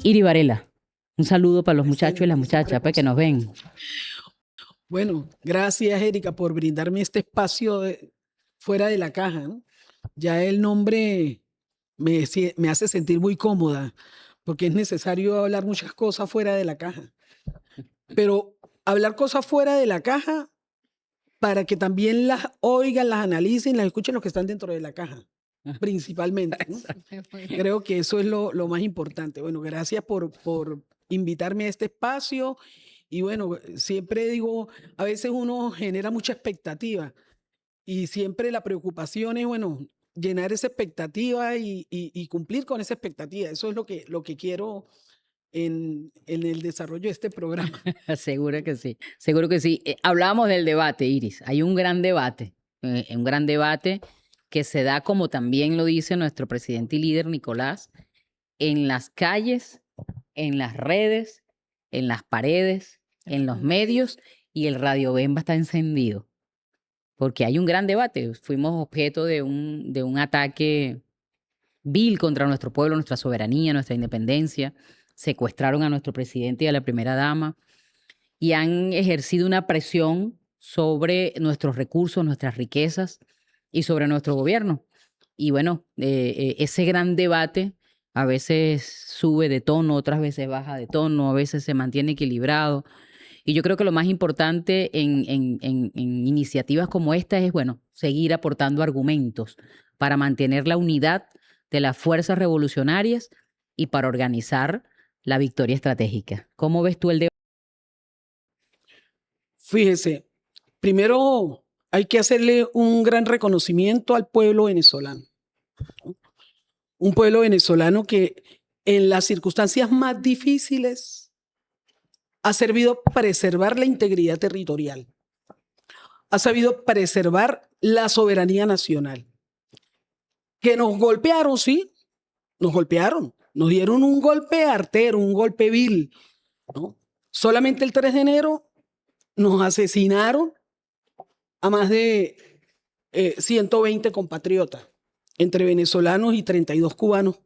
Iri Varela, un saludo para los muchachos y las Excelente, muchachas, pues, que nos ven. Bueno, gracias, Erika, por brindarme este espacio fuera de la caja, ¿no? Ya el nombre me hace sentir muy cómoda, porque es necesario hablar muchas cosas fuera de la caja. Pero hablar cosas fuera de la caja para que también las oigan, las analicen, las escuchen los que están dentro de la caja, principalmente, ¿no? Creo que eso es lo más importante. Bueno, gracias por invitarme a este espacio. Y bueno, siempre digo, a veces uno genera mucha expectativa y siempre la preocupación es, bueno, llenar esa expectativa y cumplir con esa expectativa. Eso es lo que quiero en el desarrollo de este programa. Seguro que sí, seguro que sí. Hablábamos del debate, Iris. Hay un gran debate que se da, como también lo dice nuestro presidente y líder Nicolás, en las calles, en las redes, en las paredes, en los medios, y el Radio Bemba está encendido. Porque hay un gran debate. Fuimos objeto de un ataque vil contra nuestro pueblo, nuestra soberanía, nuestra independencia. Secuestraron a nuestro presidente y a la primera dama y han ejercido una presión sobre nuestros recursos, nuestras riquezas y sobre nuestro gobierno. Y bueno, ese gran debate a veces sube de tono, otras veces baja de tono, a veces se mantiene equilibrado. Y yo creo que lo más importante en iniciativas como esta es, bueno, seguir aportando argumentos para mantener la unidad de las fuerzas revolucionarias y para organizar la victoria estratégica. ¿Cómo ves tú el debate? Fíjese, primero hay que hacerle un gran reconocimiento al pueblo venezolano. Un pueblo venezolano que en las circunstancias más difíciles ha sabido preservar la integridad territorial, ha sabido preservar la soberanía nacional. Que nos golpearon, sí, nos golpearon, nos dieron un golpe artero, un golpe vil, ¿no? Solamente el 3 de enero nos asesinaron a más de 120 compatriotas, entre venezolanos y 32 cubanos,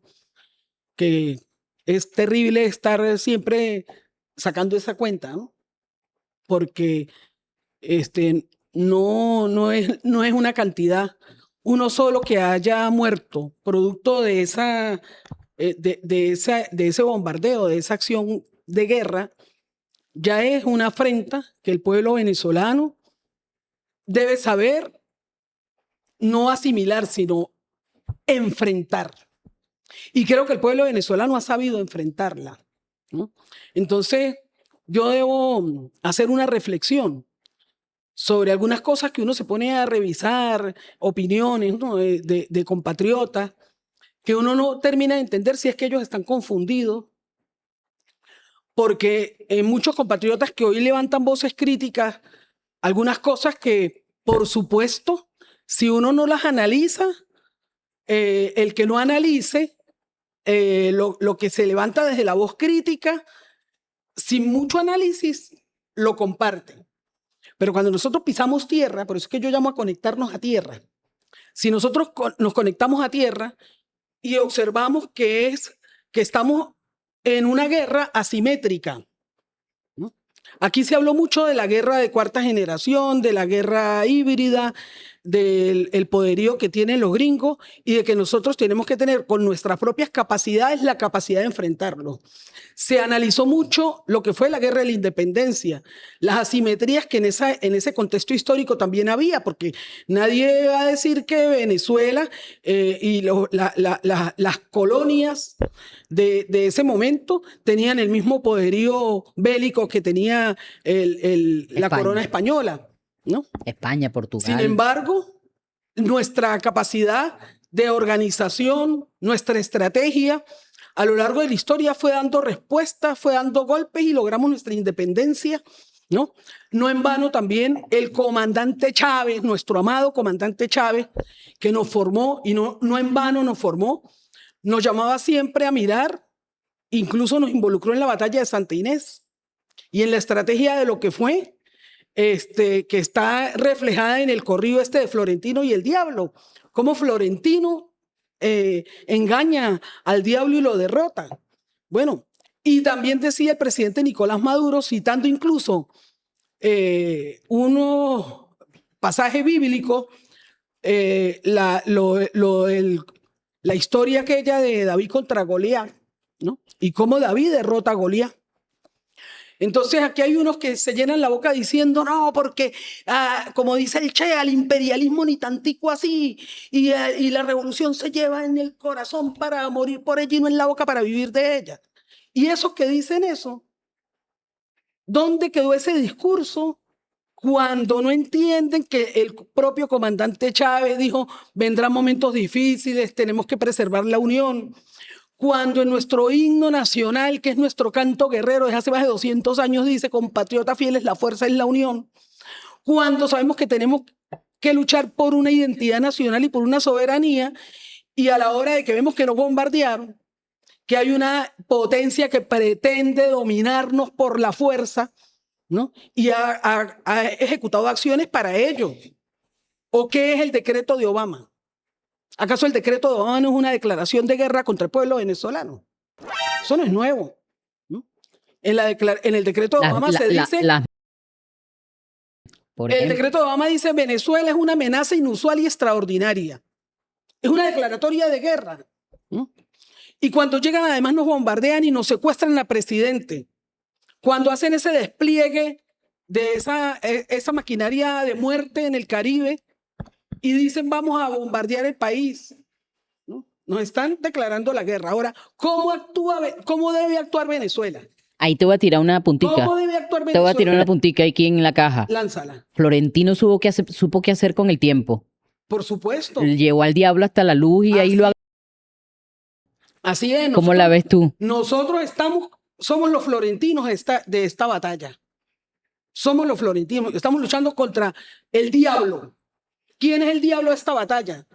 que es terrible estar siempre sacando esa cuenta, ¿no? Porque no es una cantidad, uno solo que haya muerto producto de ese bombardeo, de esa acción de guerra, ya es una afrenta que el pueblo venezolano debe saber no asimilar, sino enfrentar. Y creo que el pueblo venezolano ha sabido enfrentarla, ¿no? Entonces, yo debo hacer una reflexión sobre algunas cosas que uno se pone a revisar, opiniones, ¿no?, de compatriotas, que uno no termina de entender si es que ellos están confundidos, porque muchos compatriotas que hoy levantan voces críticas, algunas cosas que, por supuesto, si uno no las analiza, el que no analice lo que se levanta desde la voz crítica, sin mucho análisis, lo comparte. Pero cuando nosotros pisamos tierra, por eso es que yo llamo a conectarnos a tierra. Si nosotros nos conectamos a tierra y observamos que estamos en una guerra asimétrica, ¿no? Aquí se habló mucho de la guerra de cuarta generación, de la guerra híbrida, del poderío que tienen los gringos y de que nosotros tenemos que tener con nuestras propias capacidades la capacidad de enfrentarlo. Se analizó mucho lo que fue la guerra de la independencia, las asimetrías que en ese contexto histórico también había, porque nadie va a decir que Venezuela y las colonias de ese momento tenían el mismo poderío bélico que tenía la corona española, ¿no? España, Portugal. Sin embargo, nuestra capacidad de organización, nuestra estrategia, a lo largo de la historia fue dando respuestas, fue dando golpes y logramos nuestra independencia, ¿no? No en vano también el comandante Chávez, nuestro amado comandante Chávez, que nos formó y no en vano nos formó, nos llamaba siempre a mirar, incluso nos involucró en la batalla de Santa Inés y en la estrategia de lo que fue que está reflejada en el corrido de Florentino y el Diablo. Cómo Florentino engaña al diablo y lo derrota. Bueno, Y también decía el presidente Nicolás Maduro, citando incluso unos pasajes bíblicos, la historia aquella de David contra Goliat, ¿no? Y cómo David derrota a Goliat. Entonces aquí hay unos que se llenan la boca diciendo, no, porque como dice el Che, al imperialismo ni tantico así, y la revolución se lleva en el corazón para morir por ella y no en la boca para vivir de ella. Y esos que dicen eso, ¿dónde quedó ese discurso cuando no entienden que el propio comandante Chávez dijo, vendrán momentos difíciles, tenemos que preservar la unión? Cuando en nuestro himno nacional, que es nuestro canto guerrero, desde hace más de 200 años, dice, compatriotas fieles, la fuerza es la unión. Cuando sabemos que tenemos que luchar por una identidad nacional y por una soberanía, y a la hora de que vemos que nos bombardearon, que hay una potencia que pretende dominarnos por la fuerza, ¿no? Y ha ejecutado acciones para ello. ¿O qué es el decreto de Obama? ¿Acaso el decreto de Obama no es una declaración de guerra contra el pueblo venezolano? Eso no es nuevo, ¿no? En el decreto de Obama se dice... El decreto de Obama dice Venezuela es una amenaza inusual y extraordinaria. Es una declaratoria de guerra, ¿no? Y cuando llegan además nos bombardean y nos secuestran al presidente. Cuando hacen ese despliegue de esa maquinaria de muerte en el Caribe y dicen vamos a bombardear el país, ¿no? Nos están declarando la guerra. Ahora, ¿cómo debe actuar Venezuela? Ahí te voy a tirar una puntica. ¿Cómo debe actuar Venezuela? Te voy a tirar una puntica aquí en la caja. Lánzala. Florentino supo qué hacer con el tiempo. Por supuesto. Llevó al diablo hasta la luz y ahí lo... Así es. ¿Cómo la ves tú? Nosotros somos los florentinos de esta batalla. Somos los florentinos. Estamos luchando contra el diablo. ¿Quién es el diablo de esta batalla?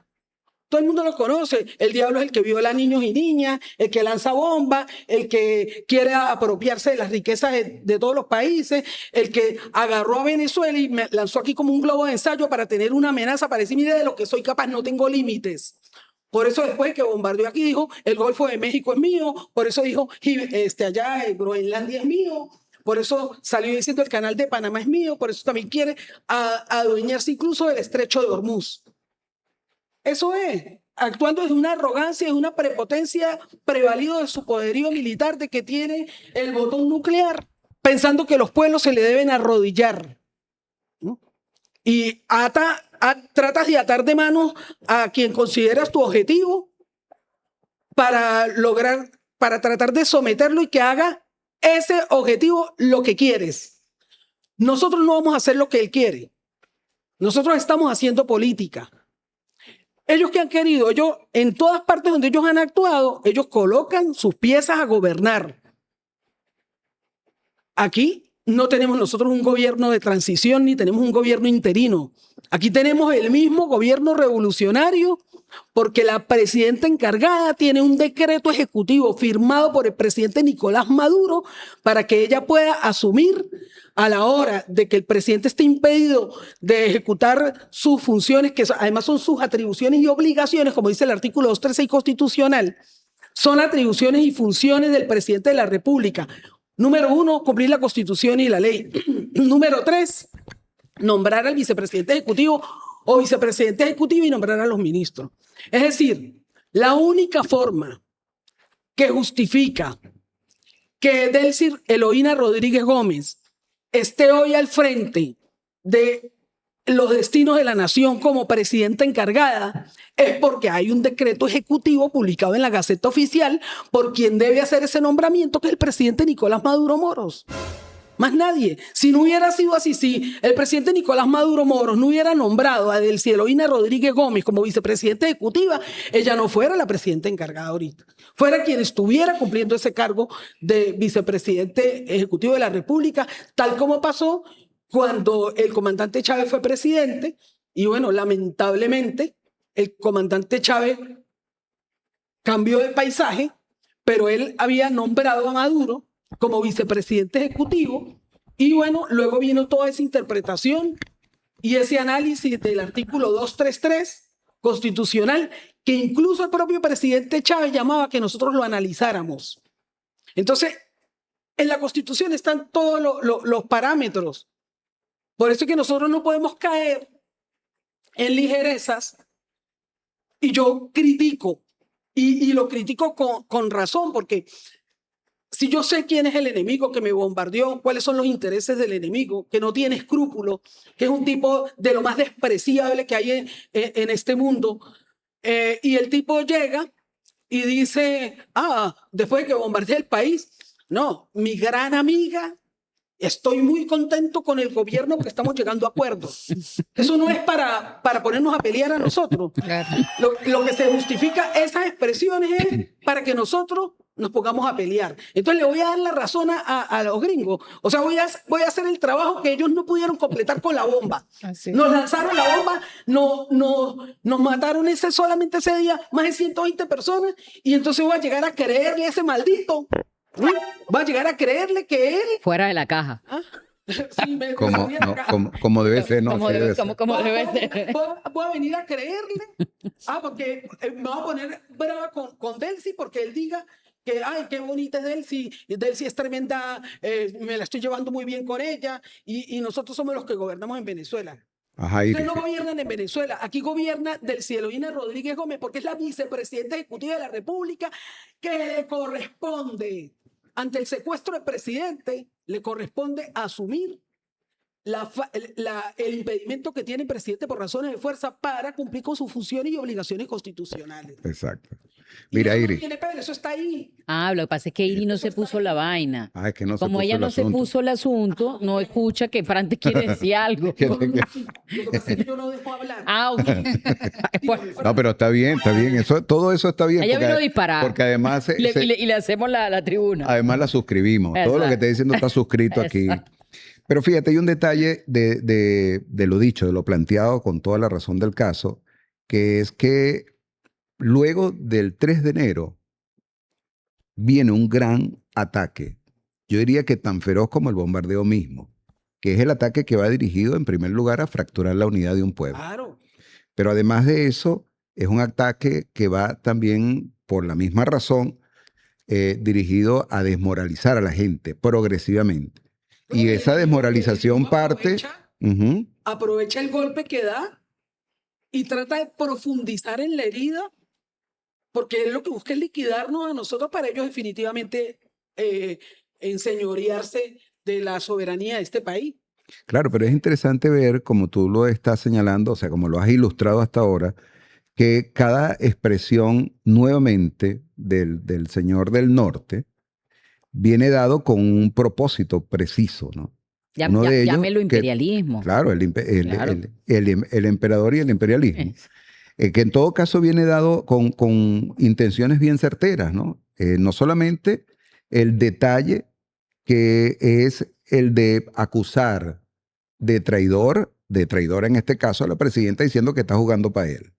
Todo el mundo lo conoce. El diablo es el que viola a niños y niñas, el que lanza bombas, el que quiere apropiarse de las riquezas de todos los países, el que agarró a Venezuela y me lanzó aquí como un globo de ensayo para tener una amenaza, para decir, mire, de lo que soy capaz, no tengo límites. Por eso después que bombardeó aquí dijo, el Golfo de México es mío, por eso dijo, allá Groenlandia es mío, por eso salió diciendo el canal de Panamá es mío, por eso también quiere adueñarse incluso del estrecho de Hormuz. Eso es, actuando desde una arrogancia, desde una prepotencia, prevalido de su poderío militar, de que tiene el botón nuclear, pensando que los pueblos se le deben arrodillar, ¿no? Y tratas de atar de manos a quien consideras tu objetivo para tratar de someterlo y que haga ese objetivo lo que quieres. Nosotros no vamos a hacer lo que él quiere. Nosotros estamos haciendo política. Ellos que han querido, en todas partes donde ellos han actuado, ellos colocan sus piezas a gobernar. Aquí no tenemos nosotros un gobierno de transición ni tenemos un gobierno interino. Aquí tenemos el mismo gobierno revolucionario porque la presidenta encargada tiene un decreto ejecutivo firmado por el presidente Nicolás Maduro para que ella pueda asumir a la hora de que el presidente esté impedido de ejecutar sus funciones, que además son sus atribuciones y obligaciones, como dice el artículo 236 constitucional, son atribuciones y funciones del presidente de la República. Número 1, cumplir la Constitución y la ley. Número 3, nombrar al vicepresidente ejecutivo o vicepresidente ejecutivo y nombrar a los ministros. Es decir, la única forma que justifica que Delcy Eloína Rodríguez Gómez esté hoy al frente de los destinos de la nación como presidenta encargada es porque hay un decreto ejecutivo publicado en la Gaceta Oficial por quien debe hacer ese nombramiento, que es el presidente Nicolás Maduro Moros. Más nadie. Si no hubiera sido así, si el presidente Nicolás Maduro Moros no hubiera nombrado a Delcy Eloína Rodríguez Gómez como vicepresidenta ejecutiva, ella no fuera la presidenta encargada ahorita. Fuera quien estuviera cumpliendo ese cargo de vicepresidente ejecutivo de la República, tal como pasó cuando el comandante Chávez fue presidente. Y bueno, lamentablemente, el comandante Chávez cambió de paisaje, pero él había nombrado a Maduro como vicepresidente ejecutivo y bueno, luego vino toda esa interpretación y ese análisis del artículo 233 constitucional que incluso el propio presidente Chávez llamaba que nosotros lo analizáramos. Entonces, En la Constitución están todos los parámetros. Por eso es que nosotros no podemos caer en ligerezas. Y yo critico, y lo critico con razón, porque si yo sé quién es el enemigo que me bombardeó, cuáles son los intereses del enemigo, que no tiene escrúpulos, que es un tipo de lo más despreciable que hay en este mundo, y el tipo llega y dice, después de que bombardeé el país, no, mi gran amiga, estoy muy contento con el gobierno porque estamos llegando a acuerdos. Eso no es para ponernos a pelear a nosotros. Claro. Lo que se justifica esas expresiones es para que nosotros nos pongamos a pelear. Entonces le voy a dar la razón a los gringos. O sea, voy a hacer el trabajo que ellos no pudieron completar con la bomba. Así. Nos lanzaron la bomba, nos mataron solamente ese día más de 120 personas, y entonces voy a llegar a creerle a ese maldito. Va a llegar a creerle que él... Fuera de la caja. Sí, como debe ser, ¿no? Como Así debe, debe ser. como debe ser. Voy a venir a creerle. Porque me voy a poner brava con Delcy porque él diga que, ay, qué bonita es Delcy. Delcy es tremenda, me la estoy llevando muy bien con ella, y nosotros somos los que gobernamos en Venezuela. Ajá, Ustedes Iris. no gobiernan en Venezuela, aquí gobierna Delcy Eloína Rodríguez Gómez, porque es la vicepresidenta ejecutiva de la República, que le corresponde, ante el secuestro del presidente, le corresponde asumir el impedimento que tiene el presidente por razones de fuerza para cumplir con sus funciones y obligaciones constitucionales. Exacto. Y Mira, eso no Iris. tiene Pedro, eso está ahí. Lo que pasa es que Iris no se puso la vaina. Es que no se Como puso ella el no se asunto. puso el asunto, no escucha que Fran te quiere decir algo. Que- Lo que pasa es que yo no dejo hablar. Ok. Bueno, No, pero está bien, está bien. Todo eso está bien. ella vino a disparar. Porque además, y le hacemos la tribuna. además la suscribimos. Todo lo que Exacto. está diciendo está suscrito aquí. Exacto. Pero fíjate, hay un detalle de lo dicho, de lo planteado con toda la razón del caso, que es que luego del 3 de enero viene un gran ataque. Yo diría que tan feroz como el bombardeo mismo, que es el ataque que va dirigido en primer lugar a fracturar la unidad de un pueblo. Claro. Pero además de eso, es un ataque que va también, por la misma razón, dirigido a desmoralizar a la gente progresivamente. Y esa desmoralización parte... Ujú. Aprovecha el golpe que da y trata de profundizar en la herida, porque él lo que busca es liquidarnos a nosotros para ellos definitivamente enseñorearse de la soberanía de este país. Claro, pero es interesante ver, como tú lo estás señalando, o sea, como lo has ilustrado hasta ahora, que cada expresión nuevamente del señor del norte viene dado con un propósito preciso, ¿no? Uno de ellos Llámelo que- imperialismo. Claro, Claro. el emperador y el imperialismo. Que en todo caso viene dado con intenciones bien certeras, ¿no? No solamente el detalle que es el de acusar de traidora en este caso a la presidenta diciendo que está jugando para él.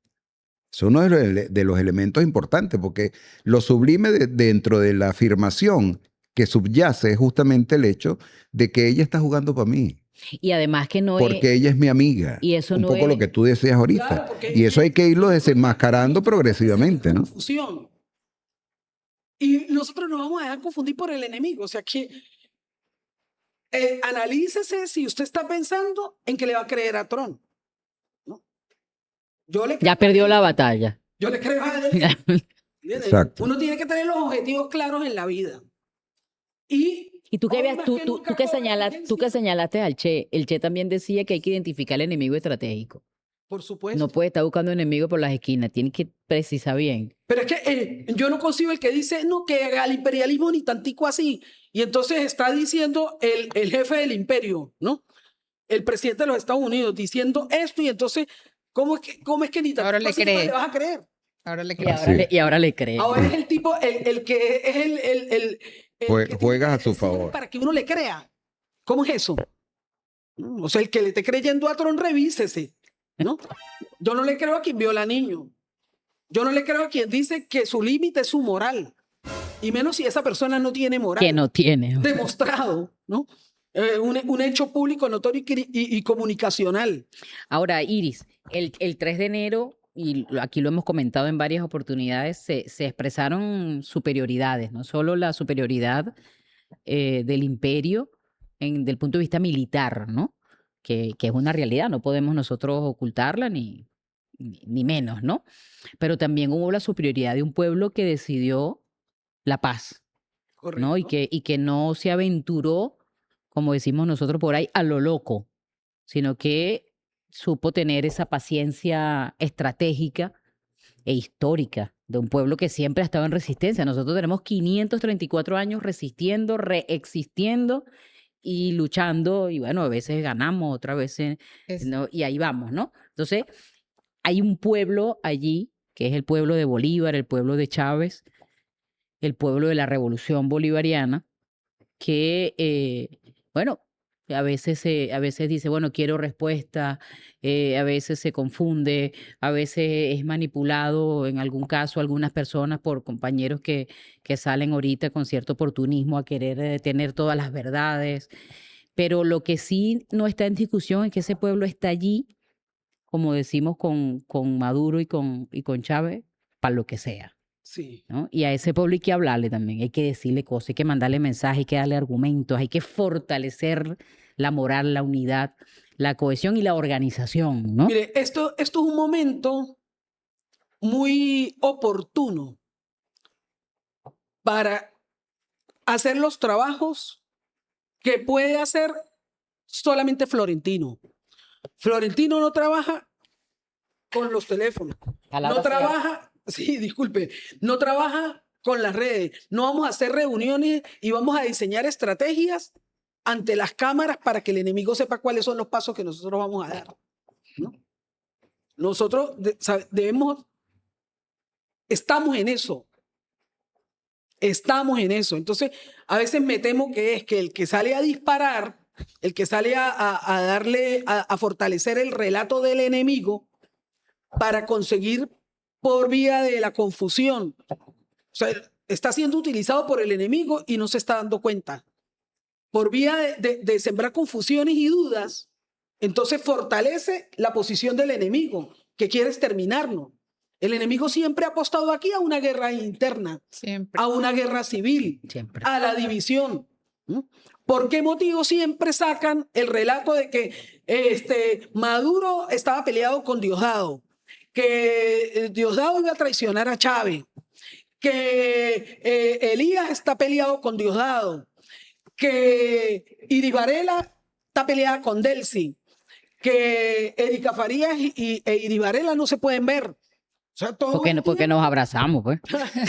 Es uno de los elementos importantes, porque lo sublime dentro de la afirmación que subyace es justamente el hecho de que ella está jugando para mí, Y además que no porque ella es mi amiga. Y eso un no poco es- lo que tú deseas ahorita. Claro, porque- Y eso hay que irlo desenmascarando progresivamente, ¿no? Confusión. Y nosotros nos vamos a dejar confundir por el enemigo. O sea que analícese si usted está pensando en que le va a creer a Trump. ¿No? Ya perdió la batalla. Yo le creo a él. Exacto. Uno tiene que tener los objetivos claros en la vida. Y tú que hoy veas, más tú, que tú, nunca tú que cobra tú que vigencia. señalaste al Che, el Che también decía que hay que identificar el enemigo estratégico. Por supuesto. No puede estar buscando enemigos por las esquinas, tiene que precisar bien. Pero es que yo no consigo el que dice, no, que al imperialismo ni tantico así. Y entonces está diciendo el jefe del imperio, ¿no? El presidente de los Estados Unidos diciendo esto, y entonces, ¿cómo es que ni tantico Ahora le así cree. le vas a creer? Ahora le Y creo. ahora, Sí. y ahora le cree. Ahora es el tipo, el que es el que tiene Juegas a que su decir favor. para que uno le crea. ¿Cómo es eso? O sea, el que le esté creyendo a Trump, revísese, ¿no? Yo no le creo a quien viola niños. Yo no le creo a quien dice que su límite es su moral. Y menos si esa persona no tiene moral. Que no tiene. Demostrado, ¿no? Un hecho público, notorio y comunicacional. Ahora, Iris, el 3 de enero, y aquí lo hemos comentado en varias oportunidades, se expresaron superioridades, no solo la superioridad del imperio desde el punto de vista militar, ¿no? Que es una realidad, no podemos nosotros ocultarla ni menos, ¿no? Pero también hubo la superioridad de un pueblo que decidió la paz, ¿no? Y Correcto. que no se aventuró, como decimos nosotros por ahí, a lo loco, sino que supo tener esa paciencia estratégica e histórica de un pueblo que siempre ha estado en resistencia. Nosotros tenemos 534 años resistiendo, reexistiendo y luchando, y bueno, a veces ganamos, otras veces no, y ahí vamos, ¿no? Entonces, hay un pueblo allí, que es el pueblo de Bolívar, el pueblo de Chávez, el pueblo de la Revolución Bolivariana, que, bueno, a veces dice, bueno, quiero respuesta, a veces se confunde, a veces es manipulado, en algún caso, algunas personas por compañeros que salen ahorita con cierto oportunismo a querer tener todas las verdades. Pero lo que sí no está en discusión es que ese pueblo está allí, como decimos con Maduro y con Chávez, para lo que sea. Sí. ¿No? Y a ese pueblo hay que hablarle también, hay que decirle cosas, hay que mandarle mensajes, hay que darle argumentos, hay que fortalecer la moral, la unidad, la cohesión y la organización, ¿no? Mire, esto es un momento muy oportuno para hacer los trabajos que puede hacer solamente Florentino. Florentino no trabaja con los teléfonos, no trabaja, sí, disculpe, no trabaja con las redes. No vamos a hacer reuniones y vamos a diseñar estrategias ante las cámaras para que el enemigo sepa cuáles son los pasos que nosotros vamos a dar, ¿no? Nosotros estamos en eso. Estamos en eso. Entonces, a veces me temo que es que el que sale a disparar, el que sale a fortalecer el relato del enemigo para conseguir por vía de la confusión. O sea, está siendo utilizado por el enemigo y no se está dando cuenta. Por vía de sembrar confusiones y dudas, entonces fortalece la posición del enemigo, que quiere exterminarnos. El enemigo siempre ha apostado aquí a una guerra interna, Siempre. a una guerra civil, Siempre. a la división. ¿Por qué motivo siempre sacan el relato de que Maduro estaba peleado con Diosdado, que Diosdado iba a traicionar a Chávez, que Elías está peleado con Diosdado, que Iribarela está peleada con Delcy, que Erika Farías e Iribarela no se pueden ver? O sea, todo Porque nos abrazamos, pues.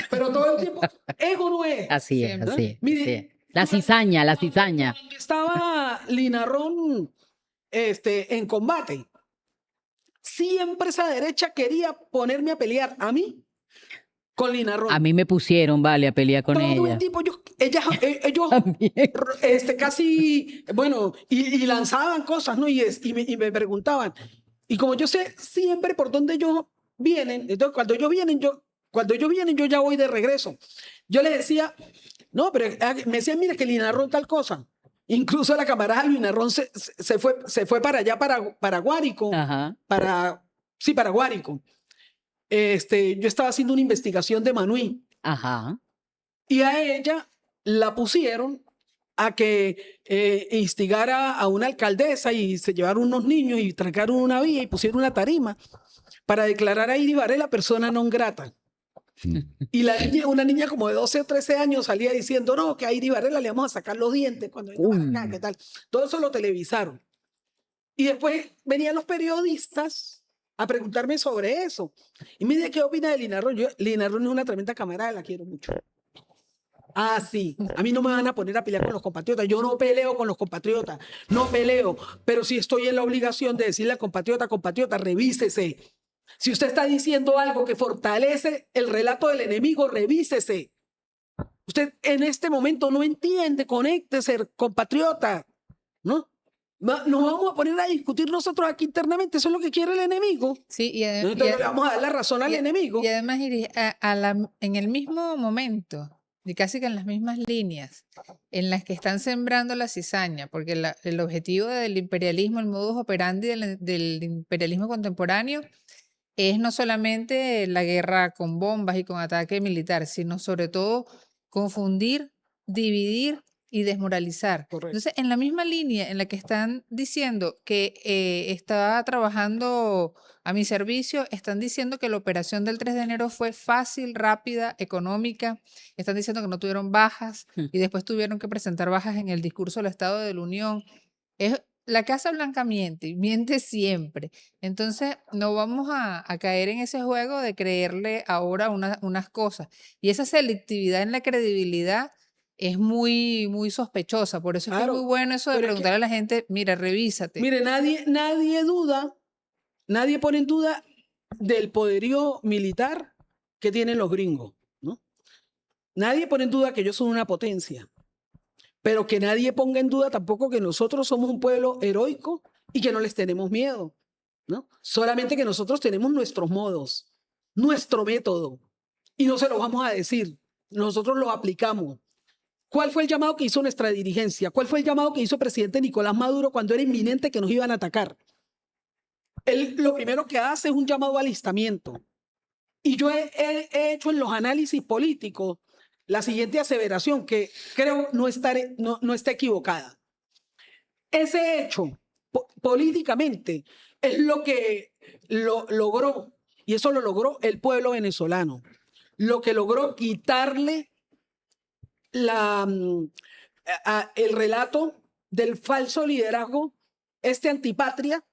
pero todo el tiempo, ego no es. Así es, Siempre. así es. Mire, Así es. La cizaña, la cizaña. Cuando estaba Linarrón en combate, siempre esa derecha quería ponerme a pelear a mí con Linarrón. A mí me pusieron, vale, a pelear con Todo el ella. tiempo ellos También. casi, bueno, y lanzaban cosas, ¿no? Y me preguntaban. Y como yo sé siempre por dónde ellos vienen, entonces cuando ellos vienen, yo ya voy de regreso. Yo les decía, no, pero me decían, mira que Linarrón tal cosa. Incluso la camarada Linarrón se fue para allá, para Guárico, Ajá. para Guárico. Yo estaba haciendo una investigación de Manuí. Ajá. Y a ella la pusieron a que instigara a una alcaldesa y se llevaron unos niños y trancaron una vía y pusieron una tarima para declarar a Iribarela persona non grata. Y una niña como de 12 o 13 años salía diciendo, no, que a Iribarela le vamos a sacar los dientes cuando venga para acá, ¿qué tal? Todo eso lo televisaron. Y después venían los periodistas a preguntarme sobre eso. Y me dice, ¿qué opina de Linarrón? Linarrón es una tremenda camarada, la quiero mucho. Ah, sí. A mí no me van a poner a pelear con los compatriotas. Yo no peleo con los compatriotas. No peleo. Pero sí estoy en la obligación de decirle al compatriota, revísese. Si usted está diciendo algo que fortalece el relato del enemigo, revísese. Usted en este momento no entiende, conéctese, compatriota. ¿No? Nos vamos a poner a discutir nosotros aquí internamente. Eso es lo que quiere el enemigo. Sí, Entonces le vamos a dar la razón al enemigo. Y además, Iris, en el mismo momento, y casi que en las mismas líneas en las que están sembrando la cizaña, porque el objetivo del imperialismo, el modus operandi del imperialismo contemporáneo es no solamente la guerra con bombas y con ataque militar, sino sobre todo confundir, dividir y desmoralizar. Correcto. Entonces, en la misma línea en la que están diciendo que está trabajando a mi servicio, están diciendo que la operación del 3 de enero fue fácil, rápida, económica, están diciendo que no tuvieron bajas y después tuvieron que presentar bajas en el discurso del Estado de la Unión. La Casa Blanca miente, y miente siempre. Entonces, no vamos a caer en ese juego de creerle ahora unas cosas. Y esa selectividad en la credibilidad es muy, muy sospechosa. Por eso es que es muy Claro, bueno eso de pero es que, preguntarle a la gente, mira, revísate. mire, nadie duda, nadie pone en duda del poderío militar que tienen los gringos, ¿no? Nadie pone en duda que ellos son una potencia, pero que nadie ponga en duda tampoco que nosotros somos un pueblo heroico y que no les tenemos miedo, ¿no? Solamente que nosotros tenemos nuestros modos, nuestro método, y no se lo vamos a decir, nosotros lo aplicamos. ¿Cuál fue el llamado que hizo nuestra dirigencia? ¿Cuál fue el llamado que hizo el presidente Nicolás Maduro cuando era inminente que nos iban a atacar? Él lo primero que hace es un llamado al alistamiento. Y yo he hecho en los análisis políticos la siguiente aseveración que creo no está equivocada. Ese hecho políticamente es lo que logró, y eso lo logró el pueblo venezolano, lo que logró quitarle el relato del falso liderazgo, antipatria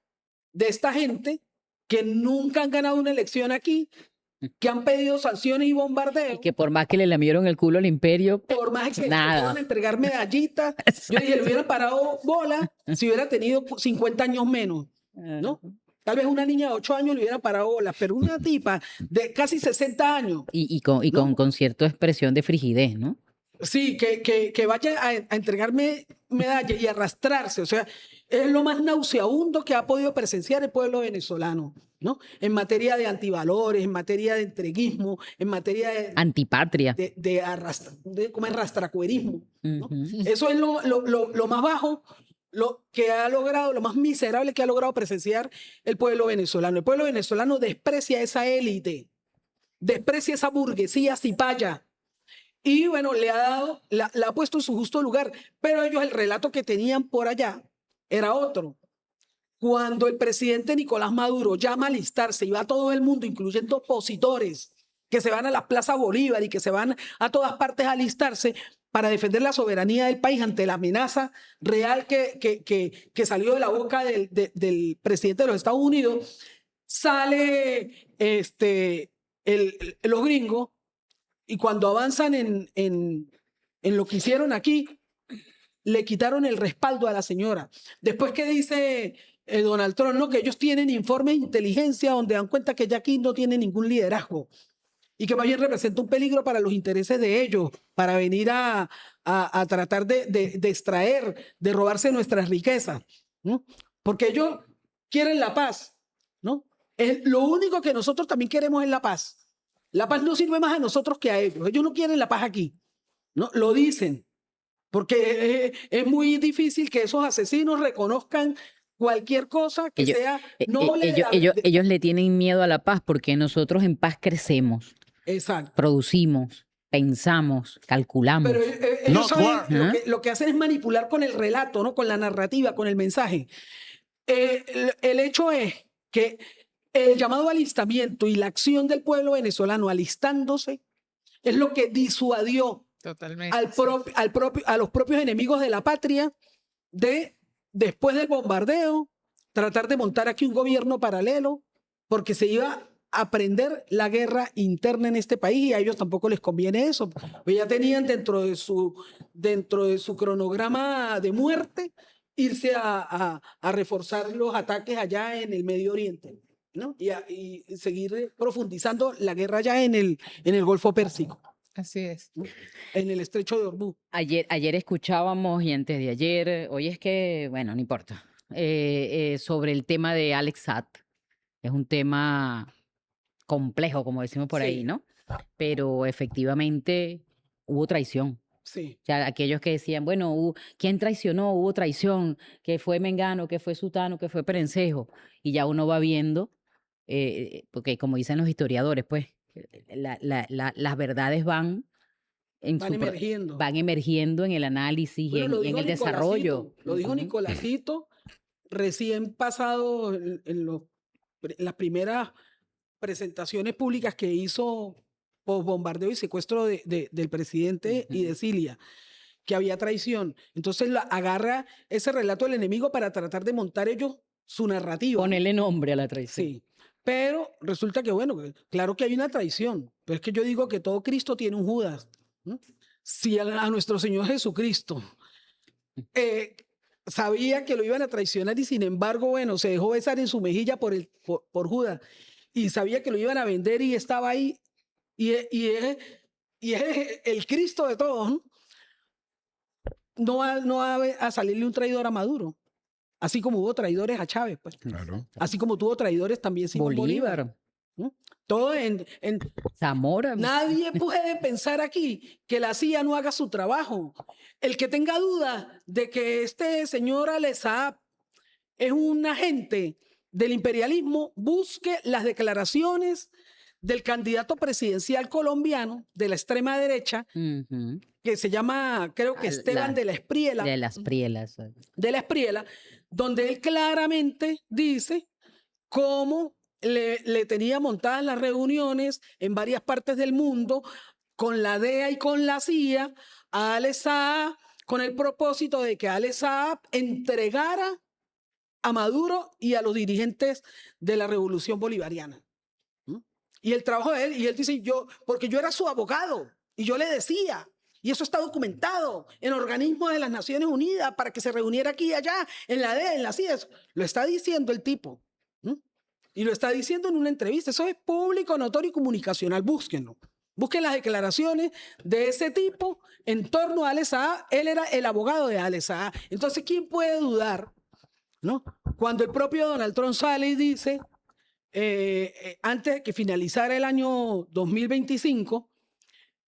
de esta gente que nunca han ganado una elección aquí, que han pedido sanciones y bombardeos. Y que por más que le lamieron el culo al imperio, por más que nada. fueron a entregar medallitas, yo dije, le hubieran parado bola si hubiera tenido 50 años menos, ¿no? Tal vez una niña de 8 años le hubiera parado bola, pero una tipa de casi 60 años. Y con cierta expresión de frigidez, ¿no? Sí, que vaya a entregarme medallas y arrastrarse, o sea, es lo más nauseabundo que ha podido presenciar el pueblo venezolano, ¿no? En materia de antivalores, en materia de entreguismo, en materia de antipatria, como arrastracuerismo, ¿no? Uh-huh. Eso es lo más bajo, lo que ha logrado, lo más miserable que ha logrado presenciar el pueblo venezolano. El pueblo venezolano desprecia esa élite, desprecia esa burguesía cipaya. Y bueno, la ha puesto en su justo lugar, pero ellos el relato que tenían por allá era otro. Cuando el presidente Nicolás Maduro llama a alistarse y va todo el mundo, incluyendo opositores, que se van a la Plaza Bolívar y que se van a todas partes a alistarse para defender la soberanía del país ante la amenaza real que salió de la boca del presidente de los Estados Unidos, sale los gringos. Y cuando avanzan en lo que hicieron aquí, le quitaron el respaldo a la señora. Después que dice Donald Trump, ¿no? Que ellos tienen informes de inteligencia donde dan cuenta que ya aquí no tiene ningún liderazgo y que más bien representa un peligro para los intereses de ellos, para venir a tratar de extraer, de robarse nuestras riquezas, ¿no? Porque ellos quieren la paz, ¿no? Lo único que nosotros también queremos es la paz. La paz no sirve más a nosotros que a ellos. Ellos no quieren la paz aquí, ¿no? Lo dicen, porque es muy difícil que esos asesinos reconozcan cualquier cosa que sea noble. Ellos le tienen miedo a la paz porque nosotros en paz crecemos. Exacto. Producimos, pensamos, calculamos. Pero ellos saben, lo que hacen es manipular con el relato, ¿no? Con la narrativa, con el mensaje. El hecho es que el llamado alistamiento y la acción del pueblo venezolano alistándose es lo que disuadió totalmente a los propios enemigos de la patria de, después del bombardeo, tratar de montar aquí un gobierno paralelo, porque se iba a prender la guerra interna en este país y a ellos tampoco les conviene eso. Pues ya tenían dentro de su cronograma de muerte irse a reforzar los ataques allá en el Medio Oriente, ¿no? Y seguir profundizando la guerra ya en el Golfo Pérsico. Así es. En el Estrecho de Hormuz. Ayer escuchábamos y antes de ayer, hoy es que, bueno, no importa, sobre el tema de Alex Saad. Es un tema complejo, como decimos por ahí, ¿no? Pero efectivamente hubo traición. Sí. O sea, aquellos que decían, bueno, ¿quién traicionó? Hubo traición, que fue Mengano, que fue Sutano, que fue Perencejo. Y ya uno va viendo, porque como dicen los historiadores, pues, las verdades van van emergiendo. van emergiendo en el análisis Bueno, lo y en dijo el desarrollo. Lo dijo Ujú. Nicolásito recién pasado en las primeras presentaciones públicas que hizo post bombardeo y secuestro del presidente y de Cilia, que había traición. Entonces agarra ese relato del enemigo para tratar de montar ellos su narrativa. Ponerle nombre a la traición. Sí. Pero resulta que, bueno, claro que hay una traición, pero es que yo digo que todo Cristo tiene un Judas. ¿No? Si a nuestro Señor Jesucristo sabía que lo iban a traicionar y sin embargo, bueno, se dejó besar en su mejilla por Judas y sabía que lo iban a vender y estaba ahí y es el Cristo de todos, ¿no? No va a salirle un traidor a Maduro, así como hubo traidores a Chávez, pues. Claro. Así como tuvo traidores también Simón Bolívar. ¿No? Todo en Zamora. Nadie puede pensar aquí que la CIA no haga su trabajo. El que tenga duda de que este señor Alessandro es un agente del imperialismo, busque las declaraciones del candidato presidencial colombiano de la extrema derecha, Ujú. que se llama, creo que Esteban de la Espriela. De las Prielas. De la Espriela, donde él claramente dice cómo le tenía montadas las reuniones en varias partes del mundo con la DEA y con la CIA a Alex Saab, con el propósito de que Alex Saab entregara a Maduro y a los dirigentes de la revolución bolivariana. ¿Mm? Y el trabajo de él, y él dice, porque yo era su abogado, y yo le decía, y eso está documentado en organismos de las Naciones Unidas para que se reuniera aquí y allá, en la DEA, en la CIA, lo está diciendo el tipo. Y lo está diciendo en una entrevista. Eso es público, notorio y comunicacional. Búsquenlo. Busquen las declaraciones de ese tipo en torno a Alex Saab. Él era el abogado de Alex Saab. Entonces, ¿quién puede dudar? ¿No? Cuando el propio Donald Trump sale y dice, antes de que finalizara el año 2025,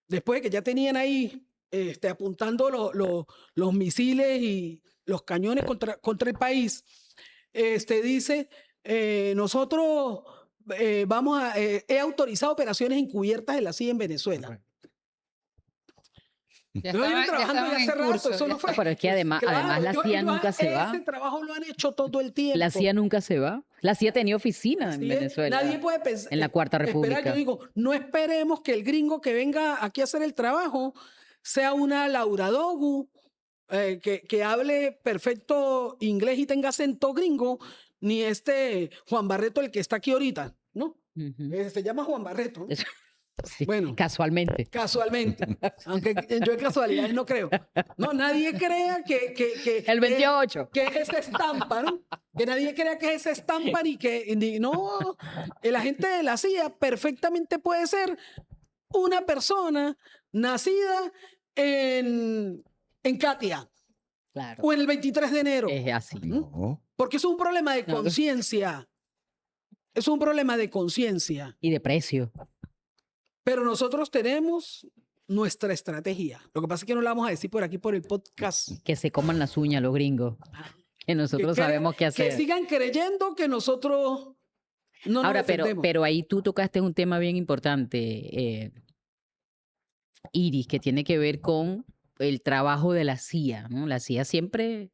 después de que ya tenían ahí apuntando los misiles y los cañones contra el país, dice... nosotros he autorizado operaciones encubiertas de la CIA en Venezuela. Ya Lo vienen estaban trabajando ya hace en rato, curso, eso no fue. Pero es que además la CIA nunca se va. Ese trabajo lo han hecho todo el tiempo. La CIA nunca se va. La CIA tenía oficina en Así es. Venezuela. Nadie puede pensar. En la Cuarta República. Yo digo, no esperemos que el gringo que venga aquí a hacer el trabajo sea una Laura Dogu, que hable perfecto inglés y tenga acento gringo, ni Juan Barreto, el que está aquí ahorita, ¿no? Se llama Juan Barreto, ¿no? Sí, bueno, casualmente. Aunque yo en casualidades no creo. No, nadie crea que El 28. que es esa estampa, ¿no? Que nadie crea que es esa estampa no, el agente de la CIA perfectamente puede ser una persona nacida en Katia. Claro. O en el 23 de enero. Es así. No. Porque es un problema de conciencia. Es un problema de conciencia. Y de precio. Pero nosotros tenemos nuestra estrategia. Lo que pasa es que no la vamos a decir por aquí por el podcast. Que se coman las uñas los gringos. Que nosotros sabemos qué hacer. Que sigan creyendo que nosotros no nos Ahora, defendemos. pero ahí tú tocaste un tema bien importante, Iris, que tiene que ver con el trabajo de la CIA, ¿no? La CIA siempre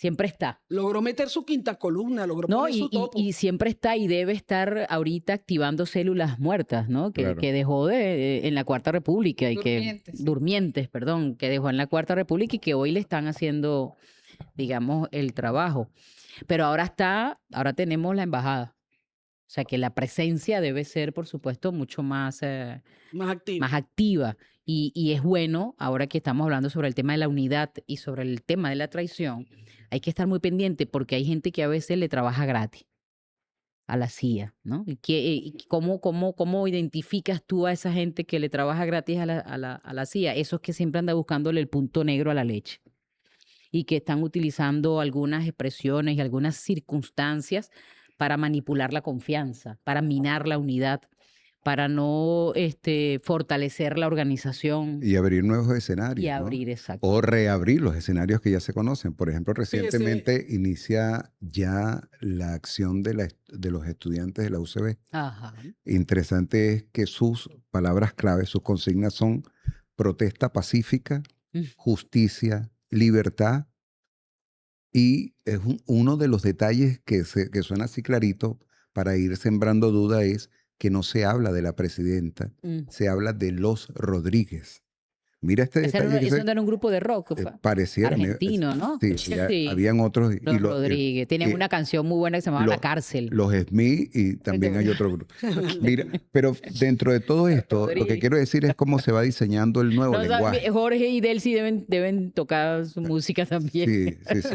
está. Logró meter su quinta columna, logró No, poner su topo. y siempre está y debe estar ahorita activando células muertas, ¿no? Que dejó en la Cuarta República y durmientes, perdón, que dejó en la Cuarta República y que hoy le están haciendo, digamos, el trabajo. Pero ahora tenemos la embajada. O sea que la presencia debe ser, por supuesto, mucho más activa. Y es bueno, ahora que estamos hablando sobre el tema de la unidad y sobre el tema de la traición, hay que estar muy pendiente porque hay gente que a veces le trabaja gratis a la CIA, ¿no? ¿Cómo identificas tú a esa gente que le trabaja gratis a la CIA? Esos que siempre anda buscándole el punto negro a la leche y que están utilizando algunas expresiones y algunas circunstancias para manipular la confianza, para minar la unidad, para no fortalecer la organización. Y abrir nuevos escenarios. Y abrir, ¿no? exacto. O reabrir los escenarios que ya se conocen. Por ejemplo, recientemente inicia ya la acción de los estudiantes de la UCB. Ajá. Interesante es que sus palabras claves, sus consignas son protesta pacífica, Mm. justicia, libertad. Y es uno de los detalles que suena así clarito para ir sembrando duda es que no se habla de la presidenta, se habla de los Rodríguez. Mira este detalle que Eso no era un grupo de rock, pareciera. argentino, ¿no? Sí, Sí. habían otros. Los Rodríguez. Tienen una canción muy buena que se llamaba La Cárcel. Los Smith y también hay otro grupo. Mira, pero dentro de todo esto, lo que quiero decir es cómo se va diseñando el nuevo lenguaje. Jorge y Delcy deben tocar su música también. Sí.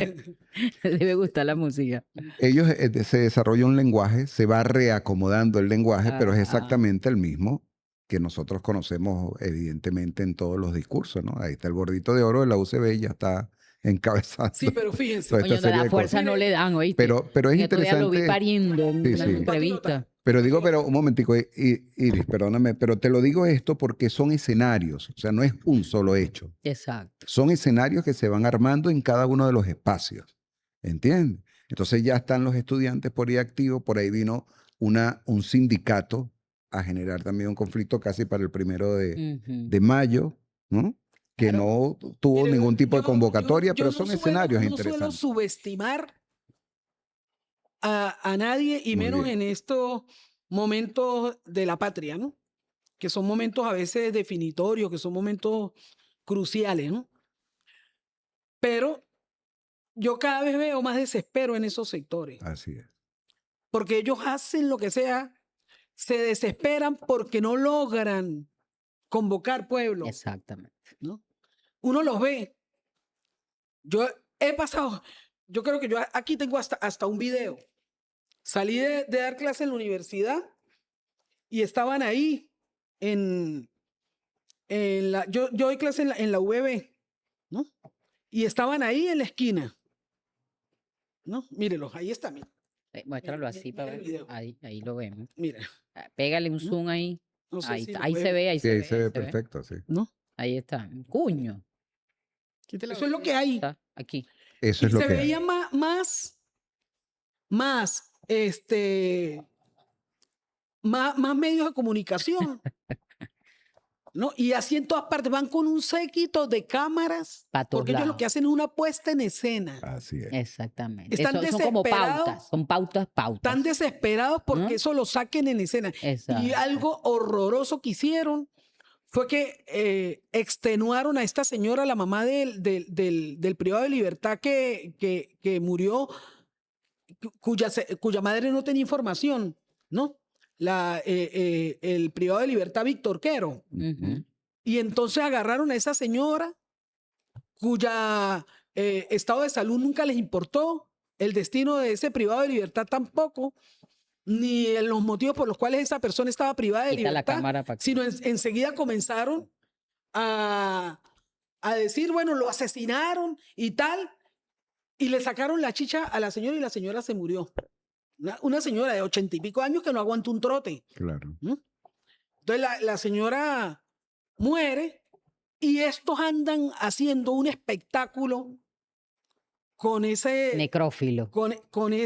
Debe gustar la música. Ellos se desarrolla un lenguaje, se va reacomodando el lenguaje, pero es exactamente el mismo que nosotros conocemos evidentemente en todos los discursos, ¿no? Ahí está el gordito de oro de la UCB, ya está encabezando. Sí, pero fíjense. Oye, la fuerza no le dan, ¿oíste? Pero es interesante. Lo vi pariendo en una Sí. entrevista. Pero un momentico, Iris, perdóname, pero te lo digo esto porque son escenarios, o sea, no es un solo hecho. Exacto. Son escenarios que se van armando en cada uno de los espacios, ¿entiendes? Entonces ya están los estudiantes por ahí activos, por ahí vino un sindicato a generar también un conflicto casi para el 1 de mayo, ¿no? Que no tuvo ningún tipo de convocatoria, pero son escenarios interesantes. No suelo subestimar a nadie y Muy menos bien. en estos momentos de la patria, ¿no? Que son momentos a veces definitorios, que son momentos cruciales, ¿no? Pero yo cada vez veo más desespero en esos sectores. Así es. Porque ellos hacen lo que sea, se desesperan porque no logran convocar pueblo. Exactamente. ¿No? Uno los ve. Yo he pasado, yo creo que yo aquí tengo hasta un video. Salí de dar clase en la universidad y estaban ahí yo doy clase en la UVB, ¿no? Y estaban ahí en la esquina, ¿no? Mírelos, ahí está, mira. Muéstralo así Mira para el ver. video. Ahí lo vemos. Mira. Pégale un zoom ahí. No sé Ahí, si está. lo Ahí pueden- se ve, ahí Sí, se ahí ve. se ve ahí se ve. perfecto, sí. ¿No? Ahí está. Un cuño. Eso es lo que hay. Está aquí. Eso Y es lo se que veía hay. más medios de comunicación, ¿no? Y así en todas partes van con un séquito de cámaras, Pa' todos porque ellos lo lados. que hacen es una puesta en escena. Así es. Exactamente. Están Son como desesperados. pautas. Son pautas. Están desesperados porque ¿No? eso lo saquen en escena. Exacto. Y algo horroroso que hicieron fue que extenuaron a esta señora, la mamá del privado de libertad que murió, cuya madre no tenía información, ¿no? El privado de libertad Víctor Quero. Ujú. Y entonces agarraron a esa señora cuya estado de salud nunca les importó, el destino de ese privado de libertad tampoco, ni los motivos por los cuales esa persona estaba privada de Quita la libertad, cámara para que- sino enseguida comenzaron a decir, bueno, lo asesinaron y tal, y le sacaron la chicha a la señora y la señora se murió. Una señora de 80 y pico años que no aguanta un trote. Claro. Entonces la señora muere y estos andan haciendo un espectáculo con ese Necrófilo. con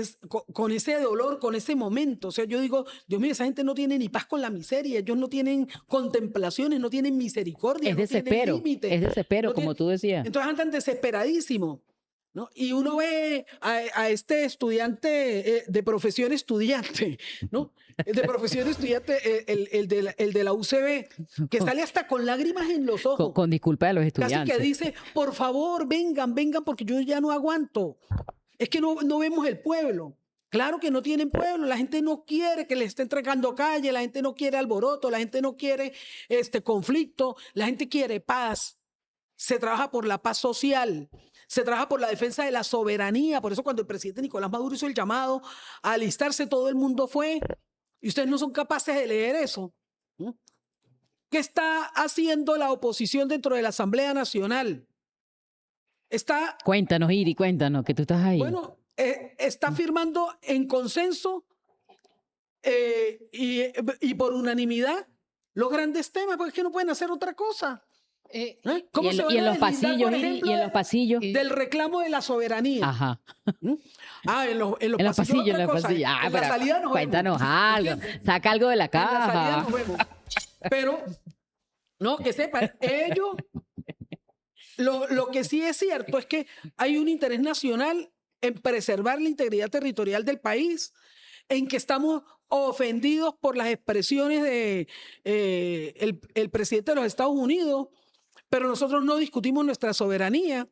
ese dolor, con ese momento. O sea, yo digo, Dios mío, esa gente no tiene ni paz con la miseria, ellos no tienen contemplaciones, no tienen misericordia, Es no desespero. tienen límite. Es desespero, No como tiene- tú decías. Entonces andan desesperadísimos, ¿no? Y uno ve a este estudiante de profesión estudiante, ¿no? El de profesión estudiante, el de la UCB, que sale hasta con lágrimas en los ojos. Con disculpa de los Casi estudiantes. que dice, por favor, vengan, porque yo ya no aguanto. Es que no vemos el pueblo. Claro que no tienen pueblo. La gente no quiere que le esté entregando calle, la gente no quiere alboroto, la gente no quiere conflicto, la gente quiere paz. Se trabaja por la paz social, se trabaja por la defensa de la soberanía. Por eso cuando el presidente Nicolás Maduro hizo el llamado a alistarse, todo el mundo fue. Y ustedes no son capaces de leer eso. ¿Qué está haciendo la oposición dentro de la Asamblea Nacional? Cuéntanos, Iri, cuéntanos, que tú estás ahí. Bueno, está firmando en consenso y por unanimidad los grandes temas, porque es que no pueden hacer otra cosa. ¿Cómo se van y en a los deslindar, pasillos, por Iri, ejemplo, y en los pasillos. del reclamo de la soberanía? Ajá. En los En los pasillos, en los pasillos. En la pero salida nos cuéntanos vemos. algo. Saca algo de la En la salida caja. nos vemos. Pero No, que sepan, ellos, lo que sí es cierto es que hay un interés nacional en preservar la integridad territorial del país, en que estamos ofendidos por las expresiones de el presidente de los Estados Unidos, pero nosotros no discutimos nuestra soberanía,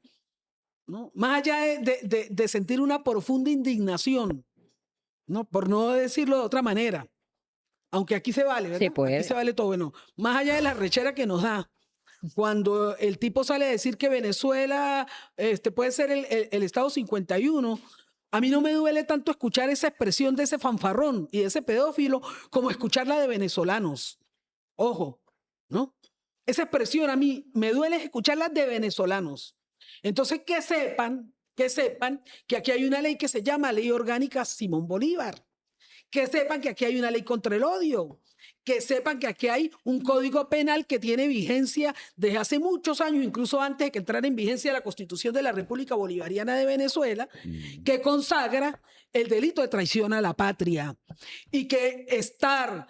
¿no? Más allá de sentir una profunda indignación, ¿no? Por no decirlo de otra manera, aunque aquí se vale, ¿verdad? Se puede. Aquí se vale todo. Bueno, más allá de la rechera que nos da, cuando el tipo sale a decir que Venezuela puede ser el Estado 51, a mí no me duele tanto escuchar esa expresión de ese fanfarrón y de ese pedófilo como escucharla de venezolanos. Ojo, ¿no? Esa expresión a mí me duele escucharla de venezolanos. Entonces, que sepan que aquí hay una ley que se llama Ley Orgánica Simón Bolívar. Que sepan que aquí hay una ley contra el odio. Que sepan que aquí hay un código penal que tiene vigencia desde hace muchos años, incluso antes de que entrara en vigencia la Constitución de la República Bolivariana de Venezuela, que consagra el delito de traición a la patria. Y que estar